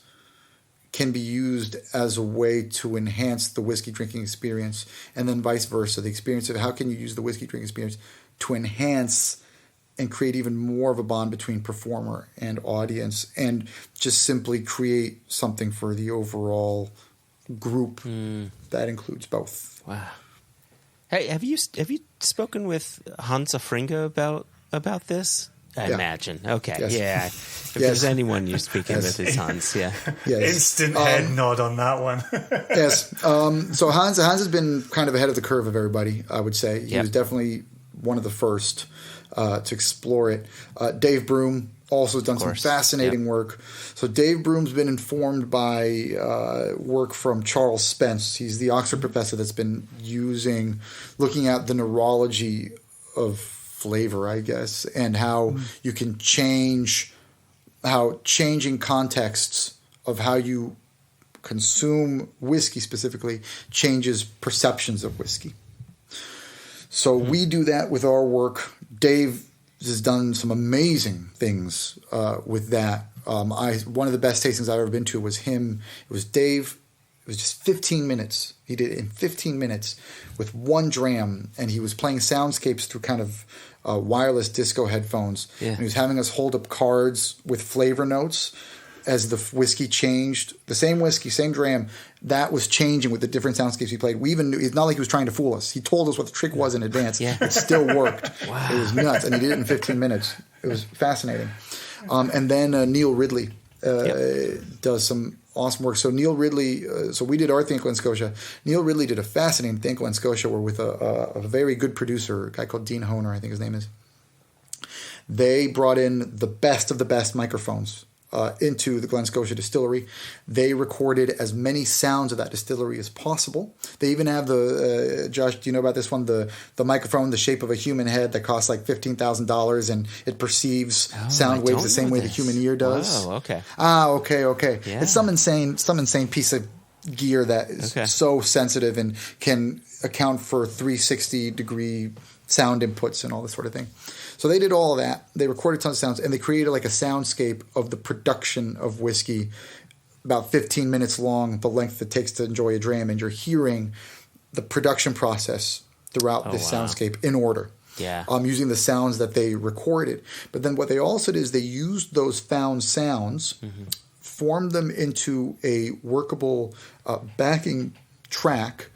Speaker 3: can be used as a way to enhance the whiskey drinking experience, and then vice versa, the experience of how can you use the whiskey drinking experience to enhance and create even more of a bond between performer and audience, and just simply create something for the overall group that includes both.
Speaker 1: Wow. Hey, have you spoken with Hans Fringa about this? I imagine. Okay.
Speaker 3: Yes.
Speaker 1: Yeah. If there's anyone you're speaking with, it's Hans. Yeah.
Speaker 3: Yes.
Speaker 2: Instant head nod on that one.
Speaker 3: Yes. So Hans has been kind of ahead of the curve of everybody, I would say. He was definitely one of the first to explore it. Dave Broom also has done some fascinating work. So Dave Broom's been informed by work from Charles Spence. He's the Oxford professor that's been looking at the neurology of flavor, I guess, and how you can changing contexts of how you consume whiskey specifically changes perceptions of whiskey. So we do that with our work. Dave has done some amazing things with that. One of the best tastings I've ever been to was him. It was Dave. It was just 15 minutes. He did it in 15 minutes with one dram, and he was playing soundscapes through kind of wireless disco headphones. Yeah. And he was having us hold up cards with flavor notes as the whiskey changed. The same whiskey, same dram, that was changing with the different soundscapes he played. We even knew, it's not like he was trying to fool us. He told us what the trick was in advance. Yeah. It still worked. Wow. It was nuts, and he did it in 15 minutes. It was fascinating. And then Neil Ridley does some awesome work. So Neil Ridley, so we did our Think Glen Scotia. Neil Ridley did a fascinating Think Glen Scotia where with a very good producer, a guy called Dean Honer, I think his name is. They brought in the best of the best microphones into the Glen Scotia distillery. They recorded as many sounds of that distillery as possible. They even have the, Josh, do you know about this one? The microphone, the shape of a human head that costs like $15,000 and it perceives sound waves the same way the human ear does.
Speaker 1: Oh, okay.
Speaker 3: Okay.
Speaker 1: Yeah.
Speaker 3: It's some insane piece of gear that is so sensitive and can account for 360-degree sound inputs and all this sort of thing. So they did all of that. They recorded tons of sounds, and they created like a soundscape of the production of whiskey, about 15 minutes long, the length it takes to enjoy a dram, and you're hearing the production process throughout this soundscape in order.
Speaker 1: Yeah.
Speaker 3: Using the sounds that they recorded. But then what they also did is they used those found sounds, formed them into a workable backing track,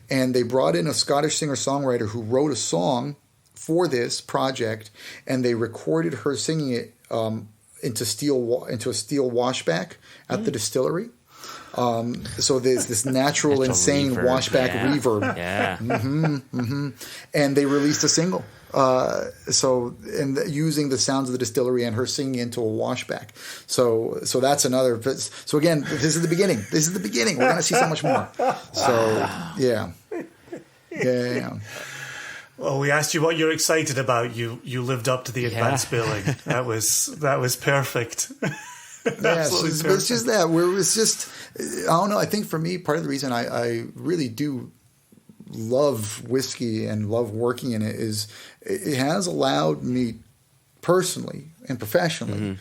Speaker 3: and they brought in a Scottish singer-songwriter who wrote a song for this project, and they recorded her singing it into a steel washback at the distillery. So there's this natural, insane
Speaker 1: reverb.
Speaker 3: washback reverb.
Speaker 1: Yeah.
Speaker 3: And they released a single. Using the sounds of the distillery and her singing into a washback. So that's another. So again, this is the beginning. We're going to see so much more. So yeah.
Speaker 2: Well, we asked you what you're excited about. You lived up to the advance billing. That was perfect.
Speaker 3: It's just that. I don't know. I think for me, part of the reason I really do love whiskey and love working in it is it has allowed me personally and professionally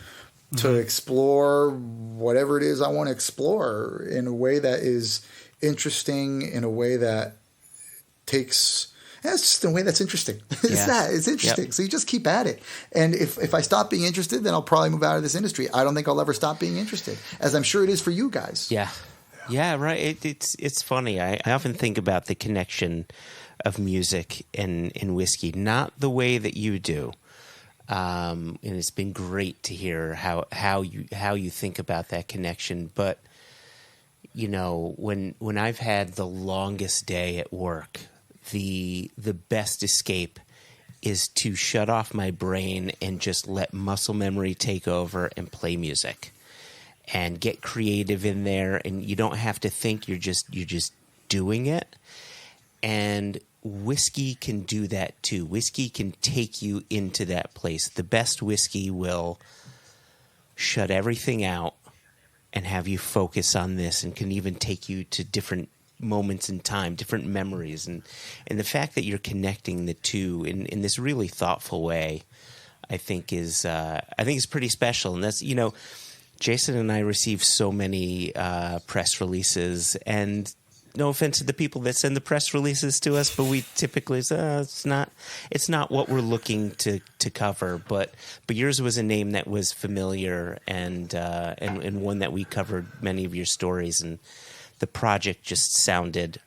Speaker 3: to explore whatever it is I want to explore in a way that is interesting, in a way that takes... That's just a way that's interesting. It's interesting. Yep. So you just keep at it. And if I stop being interested, then I'll probably move out of this industry. I don't think I'll ever stop being interested, as I'm sure it is for you guys.
Speaker 1: Yeah, right. It's funny. I often think about the connection of music and whiskey, not the way that you do. And it's been great to hear how you think about that connection. But you know, when I've had the longest day at work, the best escape is to shut off my brain and just let muscle memory take over and play music and get creative in there. And you don't have to think, you're just doing it. And whiskey can do that too. Whiskey can take you into that place. The best whiskey will shut everything out and have you focus on this, and can even take you to different moments in time, different memories, and the fact that you're connecting the two in this really thoughtful way, I think is pretty special. And that's, you know, Jason and I receive so many press releases, and no offense to the people that send the press releases to us, but we typically say it's not what we're looking to cover. But yours was a name that was familiar and one that we covered many of your stories, and the project just sounded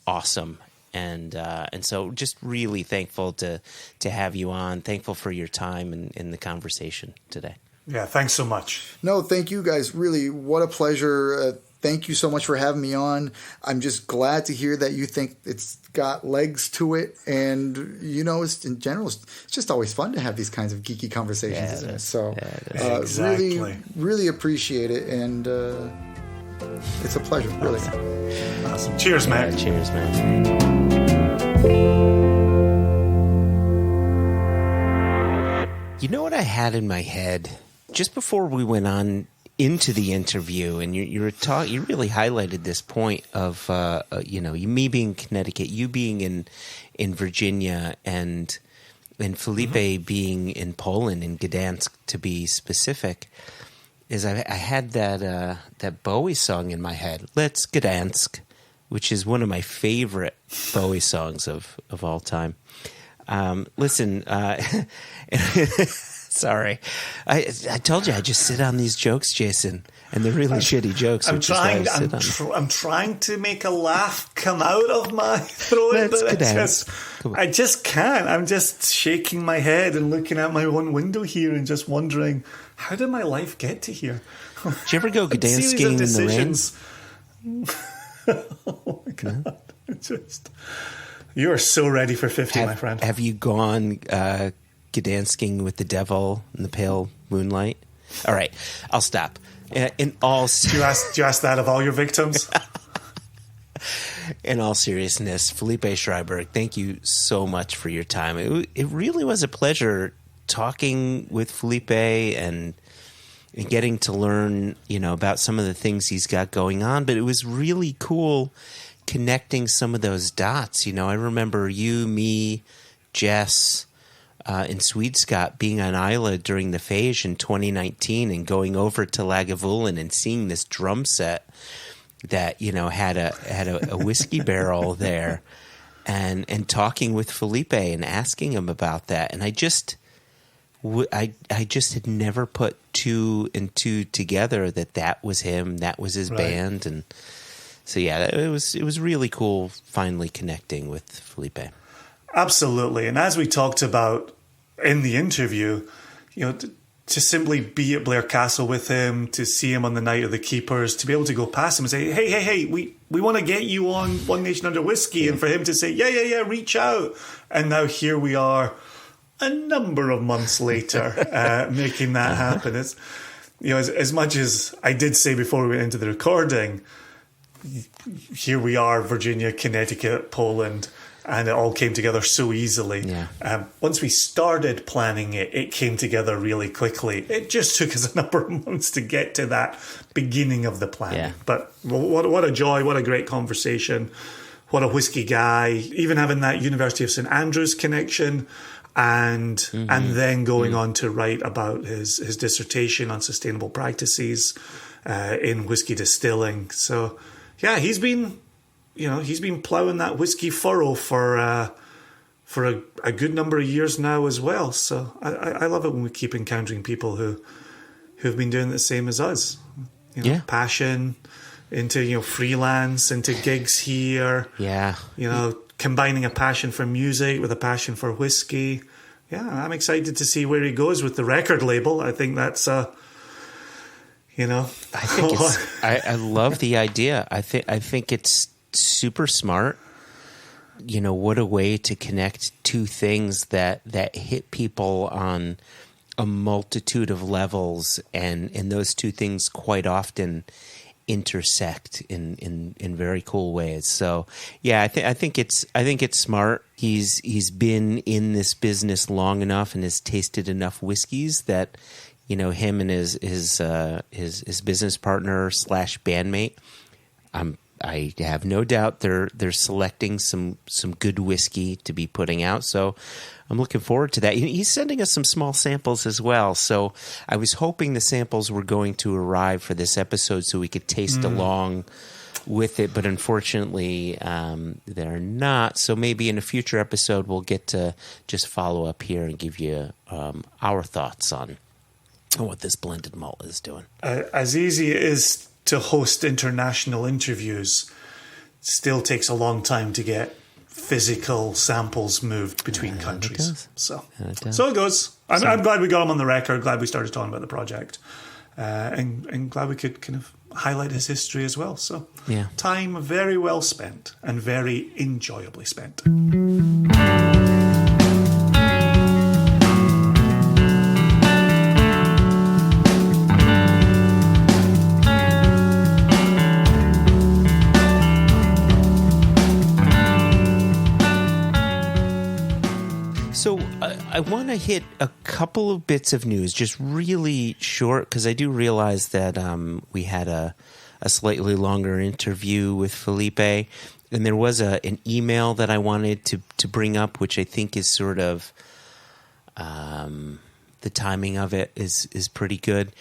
Speaker 1: awesome. And so just really thankful to have you on. Thankful for your time and in the conversation today.
Speaker 2: Yeah, thanks so much.
Speaker 3: No, thank you guys. Really, what a pleasure. Thank you so much for having me on. I'm just glad to hear that you think it's got legs to it. And, you know, in general, it's just always fun to have these kinds of geeky conversations, isn't it? So
Speaker 2: exactly.
Speaker 3: Really, really appreciate it. And it's a pleasure, really.
Speaker 2: Awesome. Cheers, man.
Speaker 1: Cheers, man. You know what I had in my head just before we went on into the interview, and you really highlighted this point of me being in Connecticut, you being in Virginia, and Felipe being in Poland, in Gdansk to be specific. Is I had that Bowie song in my head, "Let's Gdansk," which is one of my favorite Bowie songs of all time. Listen, Sorry. I told you I just sit on these jokes, Jason, and they're really shitty jokes.
Speaker 2: I'm trying to make a laugh come out of my throat, but I just can't. I'm just shaking my head and looking out my one window here and just wondering, how did my life get to here?
Speaker 1: Did you ever go Gdansk skiing in the rain?
Speaker 2: Oh my God. You are so ready for 50, my friend.
Speaker 1: Have you gone Gdansking with the devil in the pale moonlight? All right, I'll stop.
Speaker 2: Do you ask that of all your victims?
Speaker 1: In all seriousness, Felipe Schrieberg, thank you so much for your time. It really was a pleasure talking with Felipe and getting to learn, about some of the things he's got going on. But it was really cool connecting some of those dots. I remember you, me, Jess, and Swedescott being on Isla during the Phage in 2019 and going over to Lagavulin and seeing this drum set that, had a whiskey barrel there and talking with Felipe and asking him about that. And I just had never put two and two together that was him, that was his band. And so, yeah, it was really cool finally connecting with Felipe.
Speaker 2: Absolutely. And as we talked about in the interview, to simply be at Blair Castle with him, to see him on the night of the Keepers, to be able to go past him and say, hey, we want to get you on One Nation Under Whiskey, and for him to say, yeah, reach out. And now here we are a number of months later making that happen. It's, as much as I did say before we went into the recording, here we are, Virginia, Connecticut, Poland, and it all came together so easily.
Speaker 1: Yeah.
Speaker 2: Once we started planning it, it came together really quickly. It just took us a number of months to get to that beginning of the planning. Yeah. But what a joy, what a great conversation, what a whiskey guy. Even having that University of St. Andrews connection and then going on to write about his dissertation on sustainable practices in whiskey distilling. So, yeah, he's been plowing that whiskey furrow for a good number of years now as well. So I love it when we keep encountering people who've been doing the same as us. Passion into freelance, into gigs here.
Speaker 1: Yeah.
Speaker 2: Combining a passion for music with a passion for whiskey. Yeah, I'm excited to see where he goes with the record label. I think that's I think
Speaker 1: I love the idea. I think it's super smart. What a way to connect two things that hit people on a multitude of levels, and those two things quite often intersect in very cool ways. So yeah, I think it's smart. He's been in this business long enough and has tasted enough whiskeys that him and his business partner / bandmate, I have no doubt they're selecting some good whiskey to be putting out. So I'm looking forward to that. He's sending us some small samples as well. So I was hoping the samples were going to arrive for this episode so we could taste along with it. But unfortunately, they're not. So maybe in a future episode, we'll get to just follow up here and give you our thoughts on what this blended malt is doing.
Speaker 2: As easy it is to host international interviews, still takes a long time to get physical samples moved between countries. So it goes. I'm glad we got him on the record, glad we started talking about the project, and glad we could kind of highlight his history as well. So time very well spent and very enjoyably spent.
Speaker 1: So I want to hit a couple of bits of news, just really short, because I do realize that we had a slightly longer interview with Felipe, and there was an email that I wanted to bring up, which I think is sort of the timing of it is pretty good.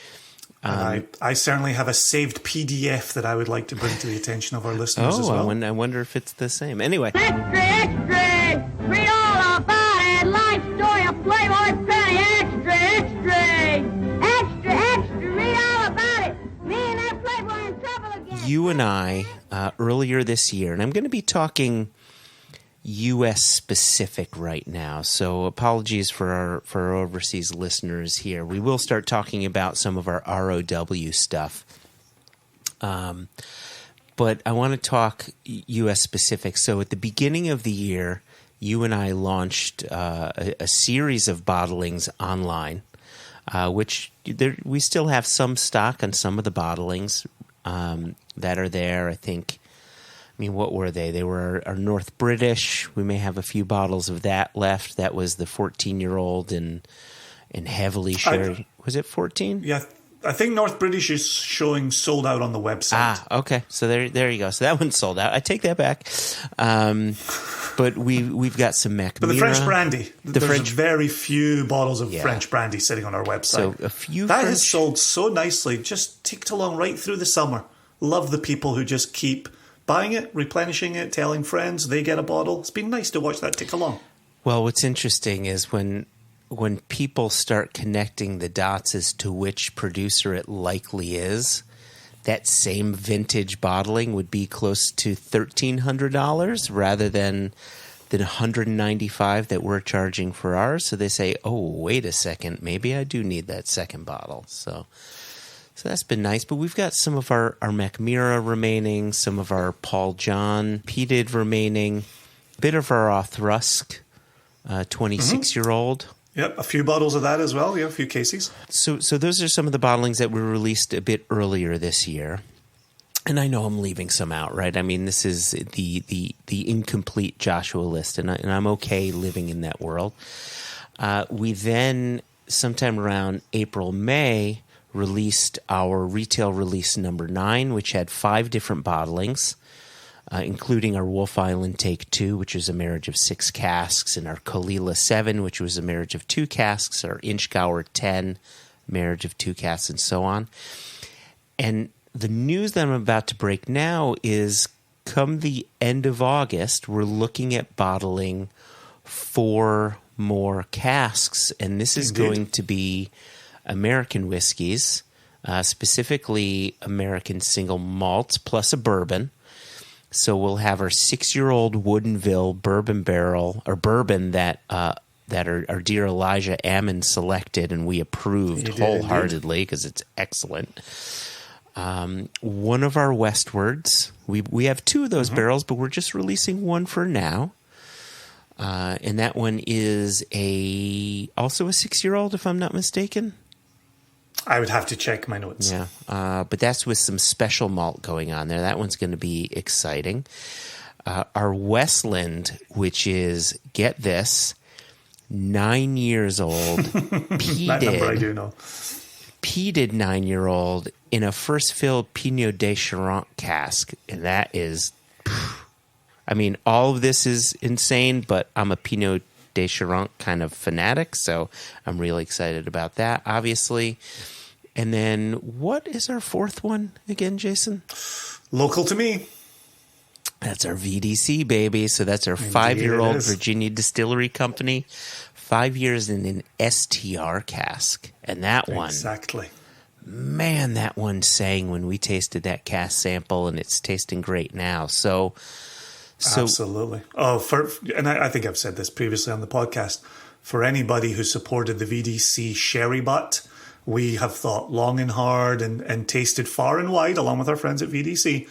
Speaker 2: I certainly have a saved PDF that I would like to bring to the attention of our listeners as well.
Speaker 1: I wonder if it's the same. Anyway.
Speaker 4: Extra, extra! Read all about it! Life story of Playboy Penny! Extra, extra!
Speaker 1: you and I, earlier this year, and I'm going to be talking U.S. specific right now, so apologies for our overseas listeners here. We will start talking about some of our ROW stuff. But I want to talk U.S. specific. So at the beginning of the year, you and I launched a series of bottlings online, which we still have some stock on some of the bottlings that are there. I mean, what were they? They were our North British. We may have a few bottles of that left. That was the 14-year-old and heavily shared. Was it 14?
Speaker 2: Yeah, I think North British is showing sold out on the website.
Speaker 1: Okay. So there you go. So that one's sold out. I take that back. But we've got some Mac.
Speaker 2: But the French brandy. There's very few bottles of French brandy sitting on our website.
Speaker 1: So a few
Speaker 2: that has sold so nicely. Just ticked along right through the summer. Love the people who just keep buying it, replenishing it, telling friends they get a bottle. It's been nice to watch that tick along.
Speaker 1: Well, what's interesting is when people start connecting the dots as to which producer it likely is, that same vintage bottling would be close to $1,300 rather than $195 that we're charging for ours. So they say, oh, wait a second, maybe I do need that second bottle. So that's been nice. But we've got some of our Macmira remaining, some of our Paul John peated remaining, a bit of our Othrusk 26-year-old.
Speaker 2: Yep, a few bottles of that as well. Yeah, a few cases.
Speaker 1: So those are some of the bottlings that were released a bit earlier this year. And I know I'm leaving some out, right? I mean, this is the incomplete Joshua list, and I'm okay living in that world. We then, sometime around April, May, released our retail release number 9, which had 5 different bottlings, including our Wolf Island Take 2, which is a marriage of 6 casks, and our Kalila 7, which was a marriage of 2 casks, our Inchgour 10, marriage of 2 casks, and so on. And the news that I'm about to break now is come the end of August, we're looking at bottling 4 more casks, and this is going to be American whiskeys, specifically American single malts plus a bourbon. So we'll have our 6-year-old Woodinville bourbon barrel or bourbon that our dear Elijah Ammon selected and we approved wholeheartedly because it's excellent. One of our Westwards, we have 2 of those barrels, but we're just releasing one for now. And that one is also a 6-year-old, if I'm not mistaken.
Speaker 2: I would have to check my notes.
Speaker 1: Yeah, but that's with some special malt going on there. That one's going to be exciting. Our Westland, which is, get this, 9 years old, peated.
Speaker 2: That number I do know.
Speaker 1: Peated 9-year-old in a first fill Pinot de Charente cask. And that is, I mean, all of this is insane, but I'm a Pinot de Charente kind of fanatic, so I'm really excited about that, obviously. And then what is our 4th one again, Jason?
Speaker 2: Local to me.
Speaker 1: That's our VDC, baby. So that's our 5-year-old Virginia Distillery Company. 5 years in an STR cask. And that one.
Speaker 2: Exactly.
Speaker 1: Man, that one sang when we tasted that cask sample, and it's tasting great now. So
Speaker 2: absolutely. And I think I've said this previously on the podcast. For anybody who supported the VDC Sherry Butt, we have thought long and hard and tasted far and wide, along with our friends at VDC,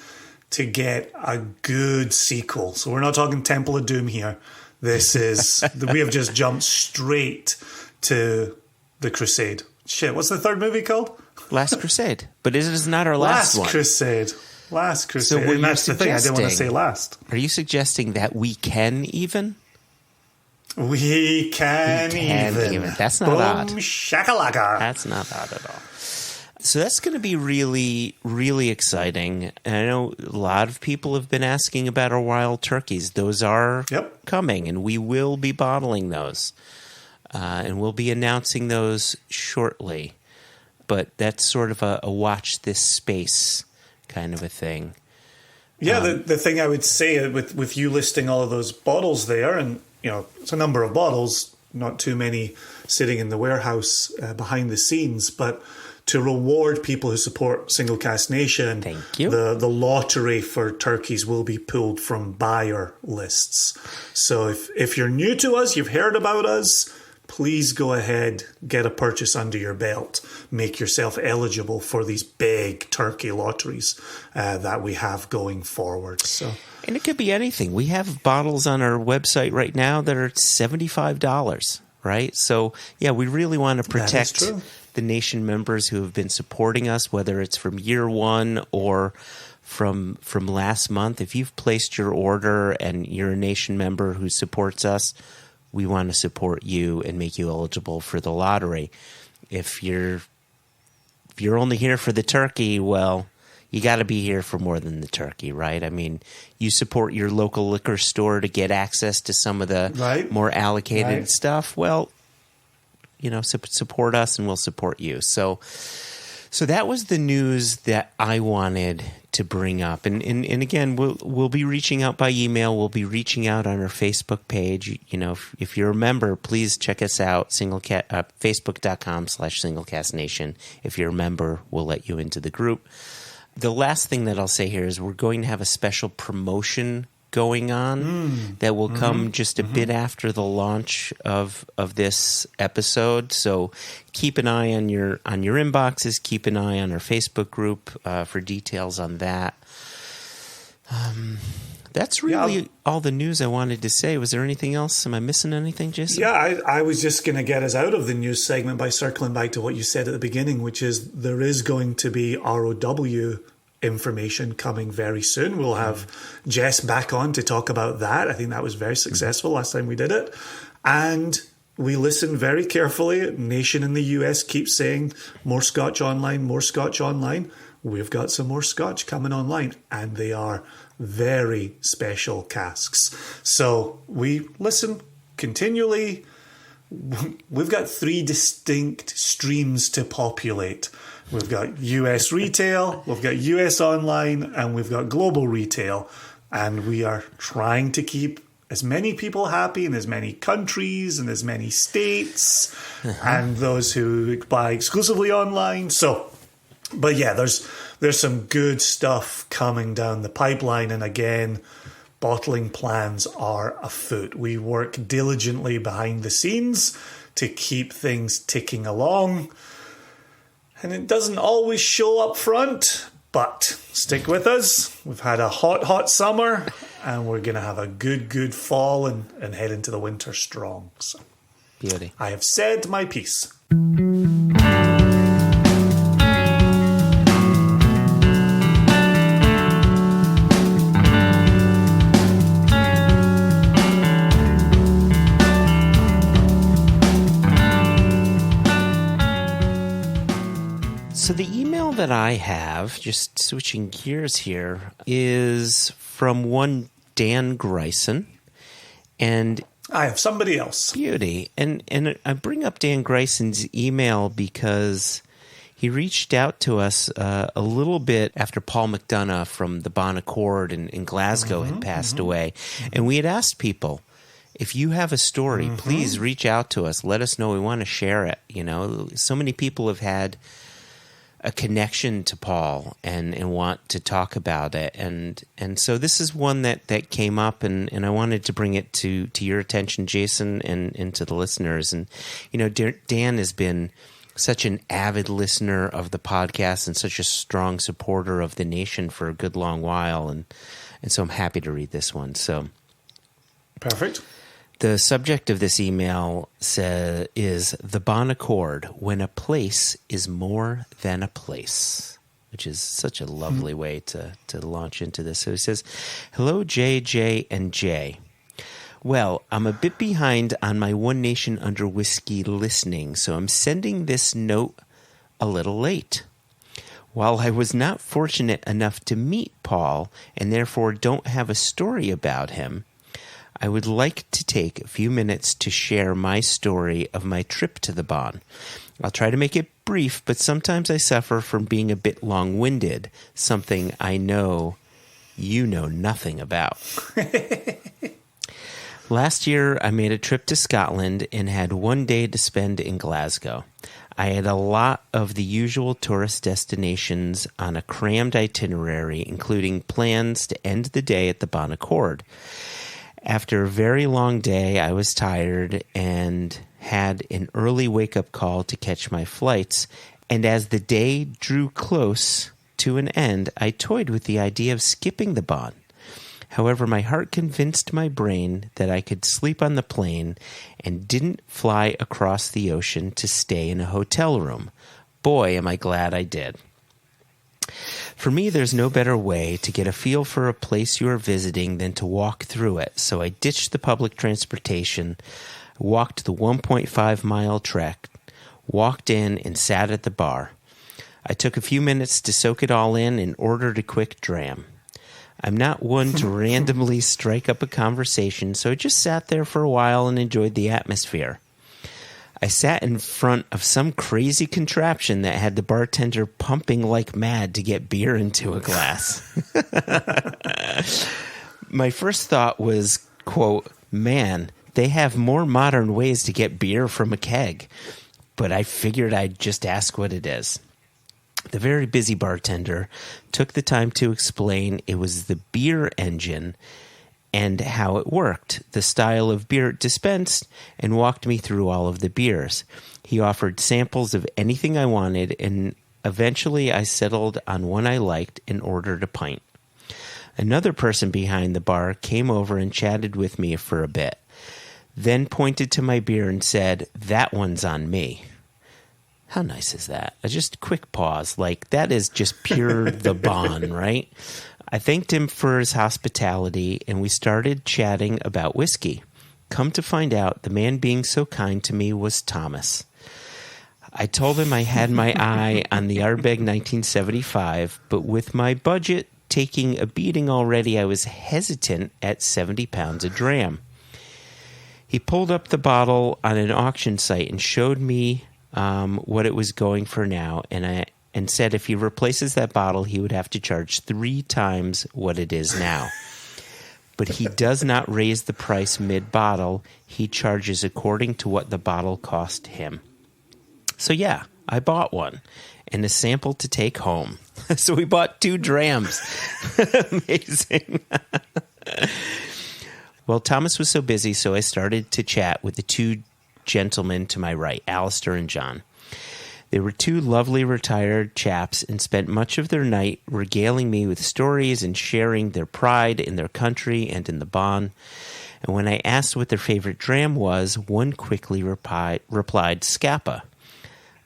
Speaker 2: to get a good sequel. So we're not talking Temple of Doom here. This is, we have just jumped straight to The Crusade. Shit, what's the 3rd movie called?
Speaker 1: Last Crusade. But it is not our last one.
Speaker 2: Last Crusade.
Speaker 1: So
Speaker 2: and that's the thing, I didn't want to say last.
Speaker 1: Are you suggesting that we can even?
Speaker 2: We can even.
Speaker 1: That's not
Speaker 2: Boom,
Speaker 1: odd.
Speaker 2: shakalaka.
Speaker 1: That's not odd at all. So that's going to be really, really exciting. And I know a lot of people have been asking about our wild turkeys. Those are coming, and we will be bottling those. And we'll be announcing those shortly. But that's sort of a watch this space kind of a thing.
Speaker 2: Yeah, the thing I would say with you listing all of those bottles there, and it's a number of bottles, not too many sitting in the warehouse behind the scenes, but to reward people who support Single Cast Nation.
Speaker 1: Thank you.
Speaker 2: The lottery for turkeys will be pulled from buyer lists. So if you're new to us, you've heard about us, please go ahead, get a purchase under your belt, make yourself eligible for these big turkey lotteries that we have going forward. So,
Speaker 1: and it could be anything. We have bottles on our website right now that are $75, right? So, yeah, we really want to protect the Nation members who have been supporting us, whether it's from year one or from last month. If you've placed your order and you're a Nation member who supports us, we want to support you and make you eligible for the lottery. If you're only here for the turkey, well, you got to be here for more than the turkey, right? I mean, you support your local liquor store to get access to some of the more allocated stuff. Well, support us and we'll support you. So that was the news that I wanted to bring up. And again, we'll be reaching out by email. We'll be reaching out on our Facebook page. If you're a member, please check us out, facebook.com/SinglecastNation. If you're a member, we'll let you into the group. The last thing that I'll say here is we're going to have a special promotion going on that will come just a bit after the launch of this episode. So keep an eye on your inboxes. Keep an eye on our Facebook group for details on that. That's really all the news I wanted to say. Was there anything else? Am I missing anything, Jason?
Speaker 2: Yeah, I was just going to get us out of the news segment by circling back to what you said at the beginning, which is there is going to be ROW information coming very soon. We'll have Jess back on to talk about that. I think that was very successful last time we did it. And we listen very carefully. Nation in the US keeps saying more Scotch online, more Scotch online. We've got some more Scotch coming online, and they are very special casks. So we listen continually. We've got 3 distinct streams to populate. We've got US retail, we've got US online, and we've got global retail. And we are trying to keep as many people happy in as many countries and as many states, and those who buy exclusively online. So, but yeah, there's some good stuff coming down the pipeline. And again, bottling plans are afoot. We work diligently behind the scenes to keep things ticking along. And it doesn't always show up front, but stick with us. We've had a hot summer, and we're going to have a good fall and head into the winter strong. So,
Speaker 1: beauty.
Speaker 2: I have said my piece.
Speaker 1: So the email that I have, just switching gears here, is from one Dan Greisen, and
Speaker 2: I have somebody else.
Speaker 1: Beauty. And I bring up Dan Greisen's email because he reached out to us a little bit after Paul McDonough from the Bon Accord in Glasgow had passed away. And we had asked people, if you have a story, please reach out to us. Let us know. We want to share it. So many people have had a connection to Paul and want to talk about it. And so this is one that came up, and I wanted to bring it to your attention, Jason, and to the listeners. And, Dan has been such an avid listener of the podcast and such a strong supporter of the Nation for a good long while. And so I'm happy to read this one. So
Speaker 2: Perfect.
Speaker 1: The subject of this email is the Bon Accord, when a place is more than a place, which is such a lovely way to launch into this. So he says, hello, J, and J. Well, I'm a bit behind on my One Nation Under Whiskey listening, so I'm sending this note a little late. While I was not fortunate enough to meet Paul and therefore don't have a story about him, I would like to take a few minutes to share my story of my trip to the Bon. I'll try to make it brief, but sometimes I suffer from being a bit long-winded, something I know you know nothing about. Last year, I made a trip to Scotland and had one day to spend in Glasgow. I had a lot of the usual tourist destinations on a crammed itinerary, including plans to end the day at the Bon Accord. After a very long day, I was tired and had an early wake-up call to catch my flights, and as the day drew close to an end, I toyed with the idea of skipping the Bon. However, my heart convinced my brain that I could sleep on the plane and didn't fly across the ocean to stay in a hotel room. Boy, am I glad I did. For me, there's no better way to get a feel for a place you are visiting than to walk through it, so I ditched the public transportation, walked the 1.5-mile trek, walked in, and sat at the bar. I took a few minutes to soak it all in and ordered a quick dram. I'm not one to randomly strike up a conversation, so I just sat there for a while and enjoyed the atmosphere. I sat in front of some crazy contraption that had the bartender pumping like mad to get beer into a glass. My first thought was, quote, man, they have more modern ways to get beer from a keg. But I figured I'd just ask what it is. The very busy bartender took the time to explain it was the beer engine and how it worked, the style of beer it dispensed, and walked me through all of the beers. He offered samples of anything I wanted, and eventually I settled on one I liked and ordered a pint. Another person behind the bar came over and chatted with me for a bit, then pointed to my beer and said, "That one's on me." How nice is that? Just a quick pause. Like, that is just pure the Bon, right? I thanked him for his hospitality, and we started chatting about whiskey. Come to find out, the man being so kind to me was Thomas. I told him I had my eye on the Ardbeg 1975, but with my budget taking a beating already, I was hesitant at 70 pounds a dram. He pulled up the bottle on an auction site and showed me what it was going for now, and said if he replaces that bottle, he would have to charge 3 times what it is now. But he does not raise the price mid-bottle. He charges according to what the bottle cost him. So yeah, I bought one, and a sample to take home. So we bought 2 drams. Amazing. Well, Thomas was so busy, so I started to chat with the 2 gentlemen to my right, Alistair and John. They were 2 lovely retired chaps and spent much of their night regaling me with stories and sharing their pride in their country and in the Bon. And when I asked what their favorite dram was, one quickly replied Scapa.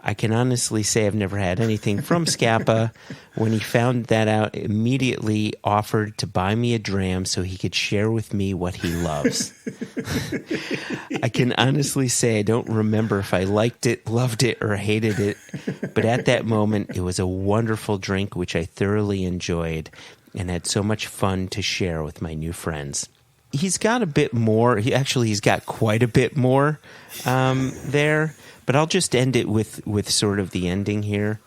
Speaker 1: I can honestly say I've never had anything from Scapa. When he found that out, immediately offered to buy me a dram so he could share with me what he loves. I can honestly say I don't remember if I liked it, loved it, or hated it, but at that moment, it was a wonderful drink which I thoroughly enjoyed and had so much fun to share with my new friends. He's got a bit more. He's got quite a bit more there. But I'll just end it with sort of the ending here.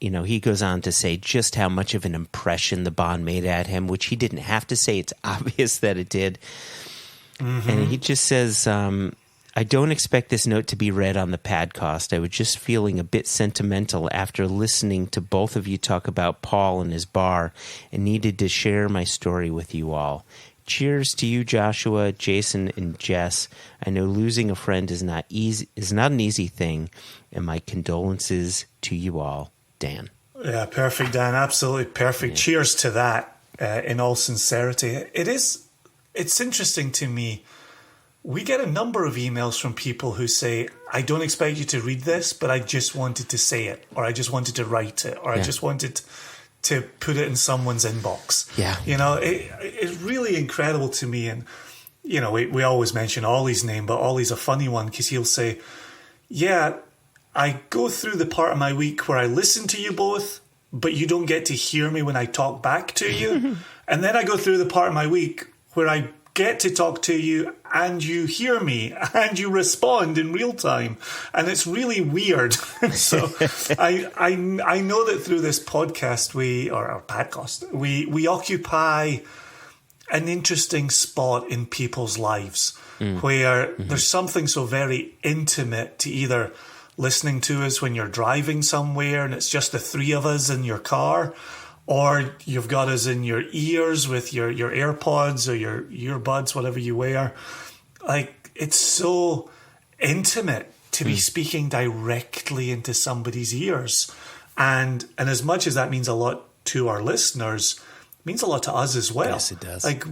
Speaker 1: You know, he goes on to say just how much of an impression the Bon made at him, which he didn't have to say. It's obvious that it did. Mm-hmm. And he just says, I don't expect this note to be read on the podcast. I was just feeling a bit sentimental after listening to both of you talk about Paul and his bar and needed to share my story with you all. Cheers to you, Joshua, Jason, and Jess. I know losing a friend is not an easy thing, and my condolences to you all, Dan.
Speaker 2: Yeah, perfect, Dan. Absolutely perfect. Yeah. Cheers to that. In all sincerity, it's interesting to me. We get a number of emails from people who say, "I don't expect you to read this, but I just wanted to say it, or I just wanted to write it, or I just wanted to put it in someone's inbox."
Speaker 1: Yeah.
Speaker 2: You know, it's really incredible to me. And, you know, we always mention Ollie's name, but Ollie's a funny one because he'll say, "Yeah, I go through the part of my week where I listen to you both, but you don't get to hear me when I talk back to you. And then I go through the part of my week where I get to talk to you and you hear me and you respond in real time, and it's really weird." So I know that through this podcast we occupy an interesting spot in people's lives where there's something so very intimate to either listening to us when you're driving somewhere and it's just the three of us in your car, or you've got us in your ears with your AirPods or your earbuds, whatever you wear. Like, it's so intimate to be speaking directly into somebody's ears. And as much as that means a lot to our listeners, it means a lot to us as well.
Speaker 1: Yes, it does.
Speaker 2: Like,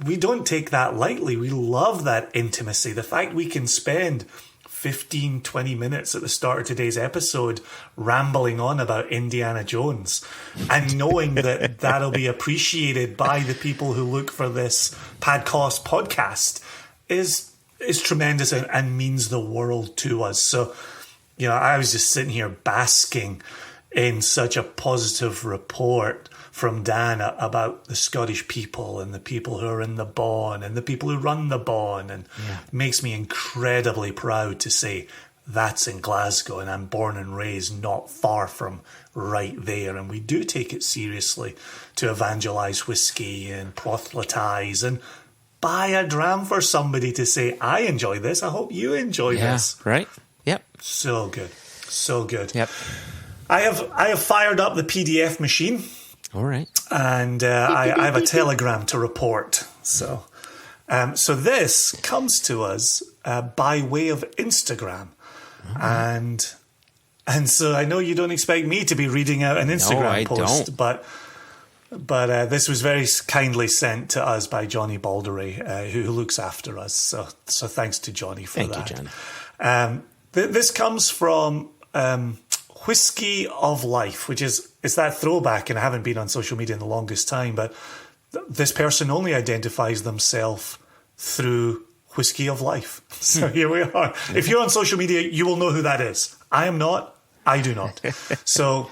Speaker 2: we don't take that lightly. We love that intimacy. The fact we can spend 15, 20 minutes at the start of today's episode rambling on about Indiana Jones and knowing that that'll be appreciated by the people who look for this podcast is tremendous and means the world to us. So, I was just sitting here basking in such a positive report from Dan about the Scottish people and the people who are in the Bawn and the people who run the Bawn, and it makes me incredibly proud to say that's in Glasgow, and I'm born and raised not far from right there, and we do take it seriously to evangelise whiskey and proselytise and buy a dram for somebody to say, I enjoy this, I hope you enjoy this.
Speaker 1: Right? Yep.
Speaker 2: So good. So good.
Speaker 1: Yep.
Speaker 2: I have fired up the PDF machine.
Speaker 1: All right.
Speaker 2: And I have a telegram to report. So this comes to us by way of Instagram. And so I know you don't expect me to be reading out an Instagram post, but this was very kindly sent to us by Johnny Baldery, who looks after us. So thanks to Johnny for that.
Speaker 1: Thank you, Johnny.
Speaker 2: This comes from Whisky of Life, which is that throwback, and I haven't been on social media in the longest time, but this person only identifies themselves through Whisky of Life. So here we are. If you're on social media, you will know who that is. I am not. I do not. So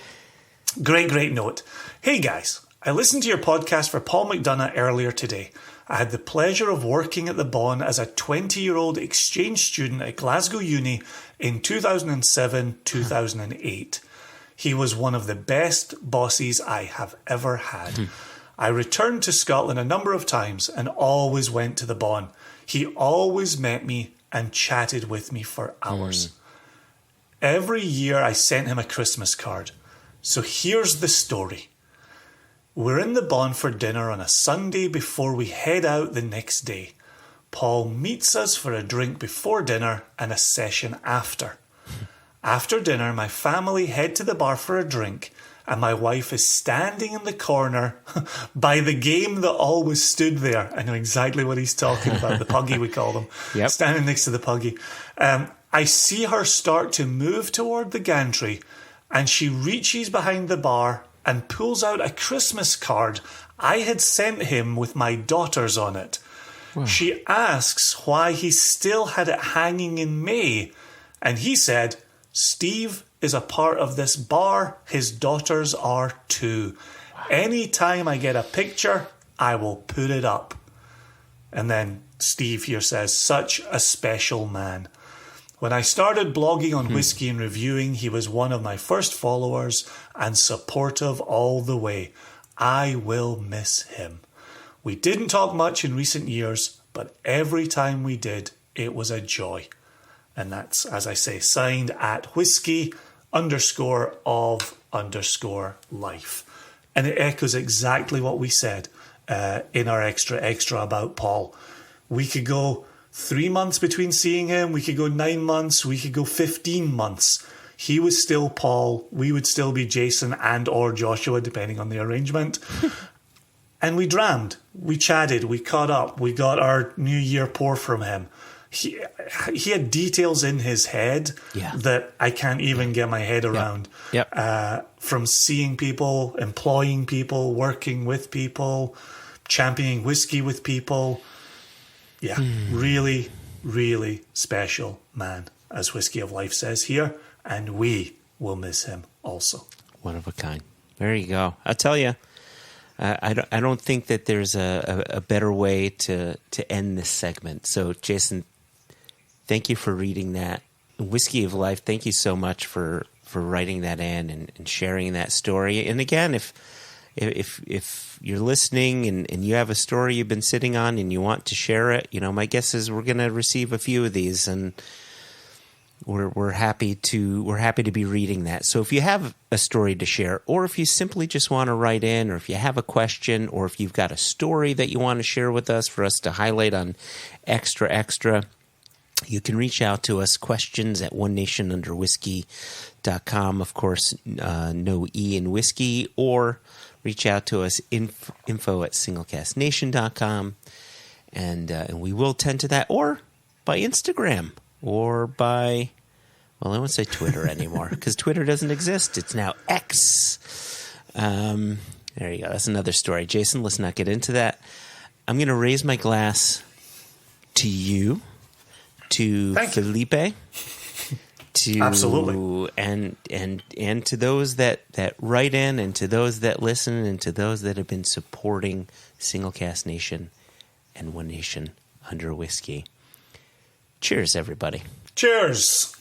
Speaker 2: great note. Hey guys, I listened to your podcast for Paul McDonough earlier today. I had the pleasure of working at the Bawn as a 20-year-old exchange student at Glasgow Uni in 2007-2008. He was one of the best bosses I have ever had. I returned to Scotland a number of times and always went to the Bawn. He always met me and chatted with me for hours. Every year I sent him a Christmas card. So here's the story. We're in the Bawn for dinner on a Sunday before we head out the next day. Paul meets us for a drink before dinner and a session after. After dinner, my family head to the bar for a drink, and my wife is standing in the corner by the game that always stood there. I know exactly what he's talking about, the puggy we call them.
Speaker 1: Yep.
Speaker 2: Standing next to the puggy. I see her start to move toward the gantry, and she reaches behind the bar and pulls out a Christmas card I had sent him with my daughters on it. Wow. She asks why he still had it hanging in May, and he said, Steve is a part of this bar, his daughters are too. Wow. Anytime I get a picture, I will put it up. And then Steve here says, such a special man. When I started blogging on whiskey and reviewing, he was one of my first followers and supportive all the way. I will miss him. We didn't talk much in recent years, but every time we did, it was a joy. And that's, as I say, signed at whisky_of_life. And it echoes exactly what we said in our extra about Paul. We could go 3 months between seeing him. We could go 9 months. We could go 15 months. He was still Paul. We would still be Jason and or Joshua, depending on the arrangement. And we drammed. We chatted. We caught up. We got our New Year pour from him. He had details in his head that I can't even get my head around. From seeing people, employing people, working with people, championing whiskey with people. Yeah, really, really special man, as Whisky of Life says here, and we will miss him also.
Speaker 1: One of a kind. There you go. I'll tell you, I don't think that there's a better way to end this segment. So, Jason, thank you for reading that. Whisky of Life, thank you so much for writing that in and sharing that story. And again, if you're listening and you have a story you've been sitting on and you want to share it, my guess is we're going to receive a few of these. And we're happy to be reading that. So if you have a story to share, or if you simply just want to write in, or if you have a question, or if you've got a story that you want to share with us for us to highlight on Extra, you can reach out to us, questions at onenationunderwhiskey.com. Of course, no E in whiskey, or reach out to us, info at singlecastnation.com, and we will tend to that, or by Instagram, or by, well, I won't say Twitter anymore, because Twitter doesn't exist. It's now X. There you go. That's another story. Jason, let's not get into that. I'm going to raise my glass to you, to Felipe, to
Speaker 2: absolutely,
Speaker 1: and to those that write in, and to those that listen, and to those that have been supporting Singlecast Nation and One Nation Under Whiskey. Cheers, everybody.
Speaker 2: Cheers.